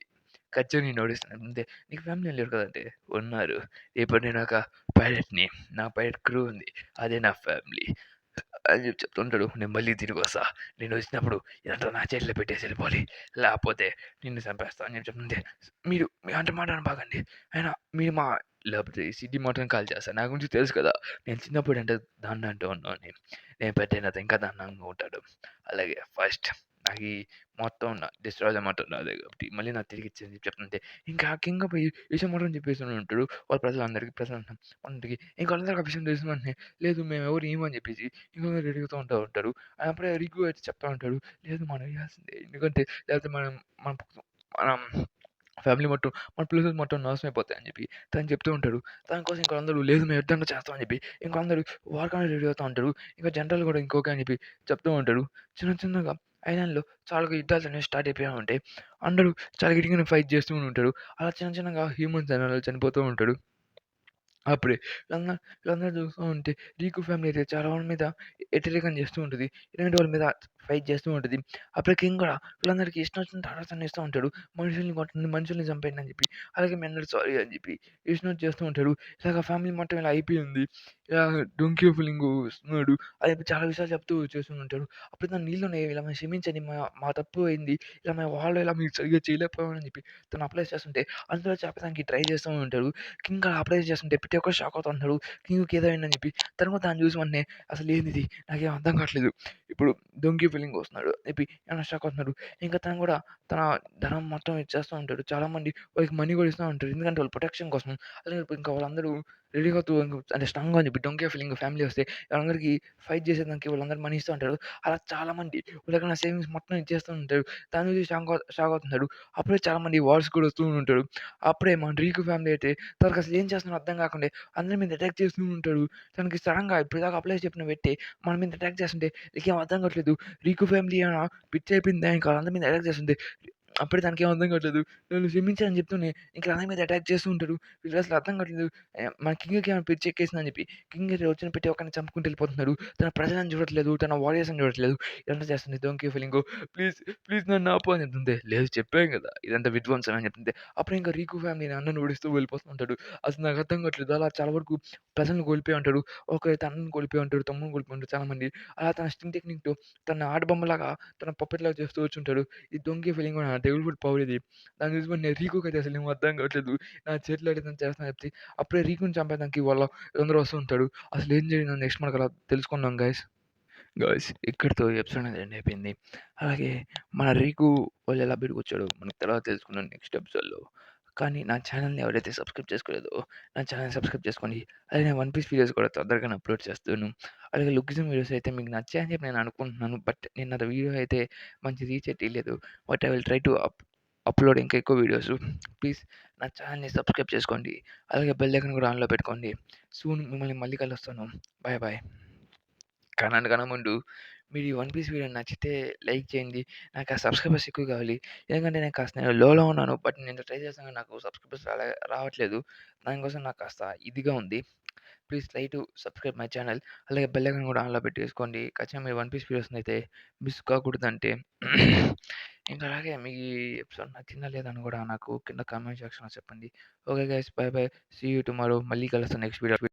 ఖచ్చితంగా నేను ఓడిస్తాను. అంతే. నీకు ఫ్యామిలీ ఏం లేరు కదంటే, ఉన్నారు. ఇప్పుడు నేను ఒక పైలట్‌ని. నా పైలట్ క్రూ ఉంది. అదే నా ఫ్యామిలీ. అని చెప్పి చెప్తుంటాడు. నేను మళ్ళీ తిరిగొస్తా. నేనొచ్చినప్పుడు ఇదంతా నా చేతిలో పెట్టేసి వెళ్ళిపోవాలి. లేపోతే నిన్ను చంపేస్తా అని చెప్పి చెప్తుంటే, మీరు మీ అంటే మాట అనబాకండి. అయినా మీరు మా లేపోతే ఈ సిటీ మొత్తం కాల్చేస్తా. నా గురించి తెలుసు కదా! నేను చిన్నప్పుడు అంటే దాన్ని ఉన్నోడిని. నేను పెద్దయిన తర్వాత ఇంకా దారుణంగా ఉంటాడు. అలాగే ఫస్ట్ నాకు ఈ మొత్తం డిస్ట్రాయ్ మొత్తం నాదే కాబట్టి మళ్ళీ నాకు తిరిగి ఇచ్చేయని చెప్పి చెప్తుంటే, ఇంకా కింగ్ పోయి విషయం మొత్తం చెప్పేస్తూనే ఉంటాడు. వాళ్ళ ప్రజలందరికి ఇంకా వాళ్ళందరికి ఆ విషయం తెలిసిన వెంటనే లేదు మేమెవరు ఇయ్యమని చెప్పేసి ఇంకొందరు అడుగుతూ ఉంటారు. అప్పుడే రిగ్గు అయితే చెప్తా ఉంటాడు. లేదు మనం ఎయ్యాల్సిందే. ఎందుకంటే లేకపోతే మన మనం ఫ్యామిలీ మొత్తం మన ప్లేసెస్ మొత్తం నాశనం అయిపోతాయని చెప్పి తను చెప్తూ ఉంటాడు. దానికోసం ఇంకా అందరూ లేదు మేము యుద్ధంగా చేస్తామని చెప్పి ఇంకా అందరూ వార్‌కి రెడీ అవుతా ఉంటారు. ఇంకా జనరల్ కూడా ఇంకొక అని చెప్పి చెప్తూ ఉంటాడు. చిన్న చిన్నగా ఐలాండ్‌లో చాలా యుద్ధాలనేవి స్టార్ట్ అయిపోతా ఉంటాయి. అందరూ చాలా గట్టిగానే ఫైట్ చేస్తూ ఉంటారు. అలా చిన్న చిన్నగా హ్యూమన్స్ అనేవాళ్ళు చనిపోతూ ఉంటాడు. అప్పుడే వీళ్ళందరూ చూస్తూ ఉంటే రీకు ఫ్యామిలీ అయితే చాలా వాళ్ళ మీద వ్యతిరేకం చేస్తూ ఉంటది. ఎందుకంటే వాళ్ళ మీద ఫైట్ చేస్తూ ఉంటది. అప్పుడు కింగ్ కూడా వీళ్ళందరికీ ఇష్టం వచ్చినట్టు ఆలోచనలు ఇస్తూ ఉంటాడు. మనుషుల్ని కొట్టండి, మనుషుల్ని చంపేయండి అని చెప్పి. అలాగే మీ అందరూ సారీ అని చెప్పి ఇచ్చినట్టు చేస్తూ ఉంటాడు. ఇలాగ ఫ్యామిలీ మొత్తం ఇలా అయిపోయింది. ఇలా డొంకీ ఫీలింగు వస్తున్నాడు. అది చాలా విషయాలు చెప్తూ చేస్తూ ఉంటాడు. అప్పుడు తను నీళ్ళున్నాయి ఇలా మేము క్షమించండి మా తప్పు అయింది. ఇలా మేము వాళ్ళు ఇలా మీకు సరిగ్గా చేయలేకపోయామని అని చెప్పి తను అప్లై చేస్తుంటే అందులో చెప్పడానికి ట్రై చేస్తూ ఉంటాడు. కింగ్ అలా అప్లై చేస్తుంటే ప్రతి ఒక్కరు షాక్ అవుతా ఉంటారు. కింగ్‌కి ఏదో అయిందని చెప్పి. తను కూడా దాన్ని చూసి వెంటనే అసలు ఏందిది? నాకేం అర్థం కావట్లేదు. ఇప్పుడు డొంకీ ఫీలింగ్ వస్తున్నాడు అని చెప్పి ఏమైనా షాక్ అవుతున్నాడు. ఇంకా తను కూడా తన ధనం మొత్తం ఇచ్చేస్తూ ఉంటాడు. చాలామంది వాళ్ళకి మనీ కూడా ఇస్తా ఉంటారు. ఎందుకంటే వాళ్ళ ప్రొటెక్షన్ కోసం. అలాగే ఇప్పుడు ఇంకా వాళ్ళందరూ రెడీగా అంటే స్ట్రాంగ్‌గా అని చెప్పి డొంకీ ఫీలింగ్ ఫ్యామిలీ వస్తే వాళ్ళందరికీ ఫైట్ చేసేదానికి వాళ్ళందరూ మనీ ఇస్తా ఉంటారు. అలా చాలామంది వాళ్ళ దగ్గర ఉన్న సేవింగ్స్ మొత్తం ఇచ్చేస్తూ ఉంటారు. దాన్ని చూసి షాక్ అవుతున్నాడు. అప్పుడే చాలామంది వార్స్ కూడా వస్తూ ఉంటారు. అప్పుడే మన రీకు ఫ్యామిలీ అయితే తనకసలు ఏం చేస్తున్నాడో అర్థం కాకుండా అందరి మీద అటాక్ చేస్తూ ఉంటాడు. తనకి సడెన్‌గా ఇప్పటిదాకా అప్లై చెప్పిన వ్యక్తి మన మీద అటాక్ చేస్తుంటే నీకేం అర్థం కావట్లేదు. రీకు ఫ్యామిలీ ఏమైనా పిచ్చయిపోయిందా? ఇంకా వాళ్ళందరి మీద అటాక్ చేస్తుంటే అప్పుడే దానికేం అర్థం కావట్లేదు. నన్ను క్షమించు అని చెప్తూనే ఇంక అందరి మీద అటాక్ చేస్తూ ఉంటాడు. వీళ్ళకసలు అర్థం కావట్లేదు. మన కింగ్‌కి ఏమైనా పిచ్చెక్కేసిందా అని చెప్పి కింగ్ అయితే వచ్చిన ప్రతి ఒక్కరిని చంపుకుంటూ వెళ్ళిపోతున్నాడు. తన ప్రజలను చూడట్లేదు. తన వారియర్స్‌ని చూడట్లేదు. ఇదంతా చేస్తుంది డోంకీ ఫీలింగు. ప్లీజ్, ప్లీజ్ నన్ను ఆపు అని చెప్తుంటే లేదు చెప్పాను కదా! ఇదంతా విధ్వంసం అని చెప్తుంటే అప్పుడు ఇంకా రీకు ఫ్యామిలీ అన్నని ఓడిస్తూ వెళ్ళిపోతూ ఉంటాడు. అసలు నాకు అర్థం కావట్లేదు. అలా చాలా వరకు ప్రజలను కోల్పోయి ఉంటాడు. ఒకరైతే అన్నని కోల్పోయి ఉంటాడు. తమ్ముడిని కోల్పోయి ఉంటాడు చాలామంది. అలా తన స్టింగ్ టెక్నిక్‌తో తనని ఆటబొమ్మలాగా తన పప్పెట్‌లాగా చేస్తూ వచ్చుంటాడు. ఈ డొంకీ ఫీలింగ్ కూడా డెవిల్ ఫుడ్ పవర్ ఇది. దాన్ని చూసి వెంటనే రీకుకైతే అసలేం అర్థం కావట్లేదు. నా చేతిలో ఏదైనా చేస్తానని చెప్తే అప్పుడే రీకుని చంపేయడానికి అందరూ వస్తూ ఉంటారు. అసలు ఏం జరిగిందో నెక్స్ట్ మనకు అలా తెలుసుకుందాం గైస్. గైస్ ఇక్కడితో ఈ ఎపిసోడ్ అనేది ఎండ్ అయిపోయింది. అలాగే మన రీకు వాళ్ళు ఎలా బయటకొచ్చాడో మనకు తర్వాత తెలుసుకుందాం నెక్స్ట్ ఎపిసోడ్‌లో. కానీ నా ఛానెల్‌ని ఎవరైతే సబ్స్క్రైబ్ చేసుకోలేదో నా ఛానెల్‌ని సబ్స్క్రైబ్ చేసుకోండి. అలాగే నేను 'వన్ పీస్' వీడియోస్ కూడా తొందరగానే అప్‌లోడ్ చేస్తాను. అలాగే 'లుకిజం' వీడియోస్ అయితే మీకు నచ్చాయని చెప్పి నేను అనుకుంటున్నాను. బట్ నిన్న వీడియో అయితే మంచి రీచ్ అయితే ఇయ్యలేదు. But I will try to upload ఇంకా ఎక్కువ వీడియోస్. ప్లీజ్ నా ఛానెల్‌ని సబ్స్క్రైబ్ చేసుకోండి. అలాగే బెల్ ఐకాన్ కూడా ఆన్‌లో పెట్టుకోండి. సూన్ మిమ్మల్ని మళ్ళీ కలుస్తాను. Bye bye. కానీ అంతకన్నా ముందు మీరు ఈ 'వన్ పీస్' వీడియో నచ్చితే లైక్ చేయండి. నాకు ఆ సబ్స్క్రైబర్స్ ఎక్కువ కావాలి. ఎందుకంటే నేను కాస్త లోలో ఉన్నాను. బట్ నేను ట్రై చేస్తాను గానీ నాకు సబ్స్క్రైబర్స్ రావట్లేదు. దానికోసం నాకు కాస్త ఇదిగా ఉంది. Please try to subscribe my channel. అలాగే బెల్ ఐకాన్ కూడా ఆన్‌లో పెట్టేసుకోండి. ఖచ్చితంగా మీరు 'వన్ పీస్' వీడియోస్‌నైతే మిస్ కాకూడదంటే ఇంకా అలాగే మీ ఈ ఎపిసోడ్ నచ్చిందా లేదా అని కూడా నాకు కింద కామెంట్ సెక్షన్‌లో చెప్పండి. Okay guys, bye bye. See you tomorrow. మళ్ళీ కలుస్తాను నెక్స్ట్ వీడియో.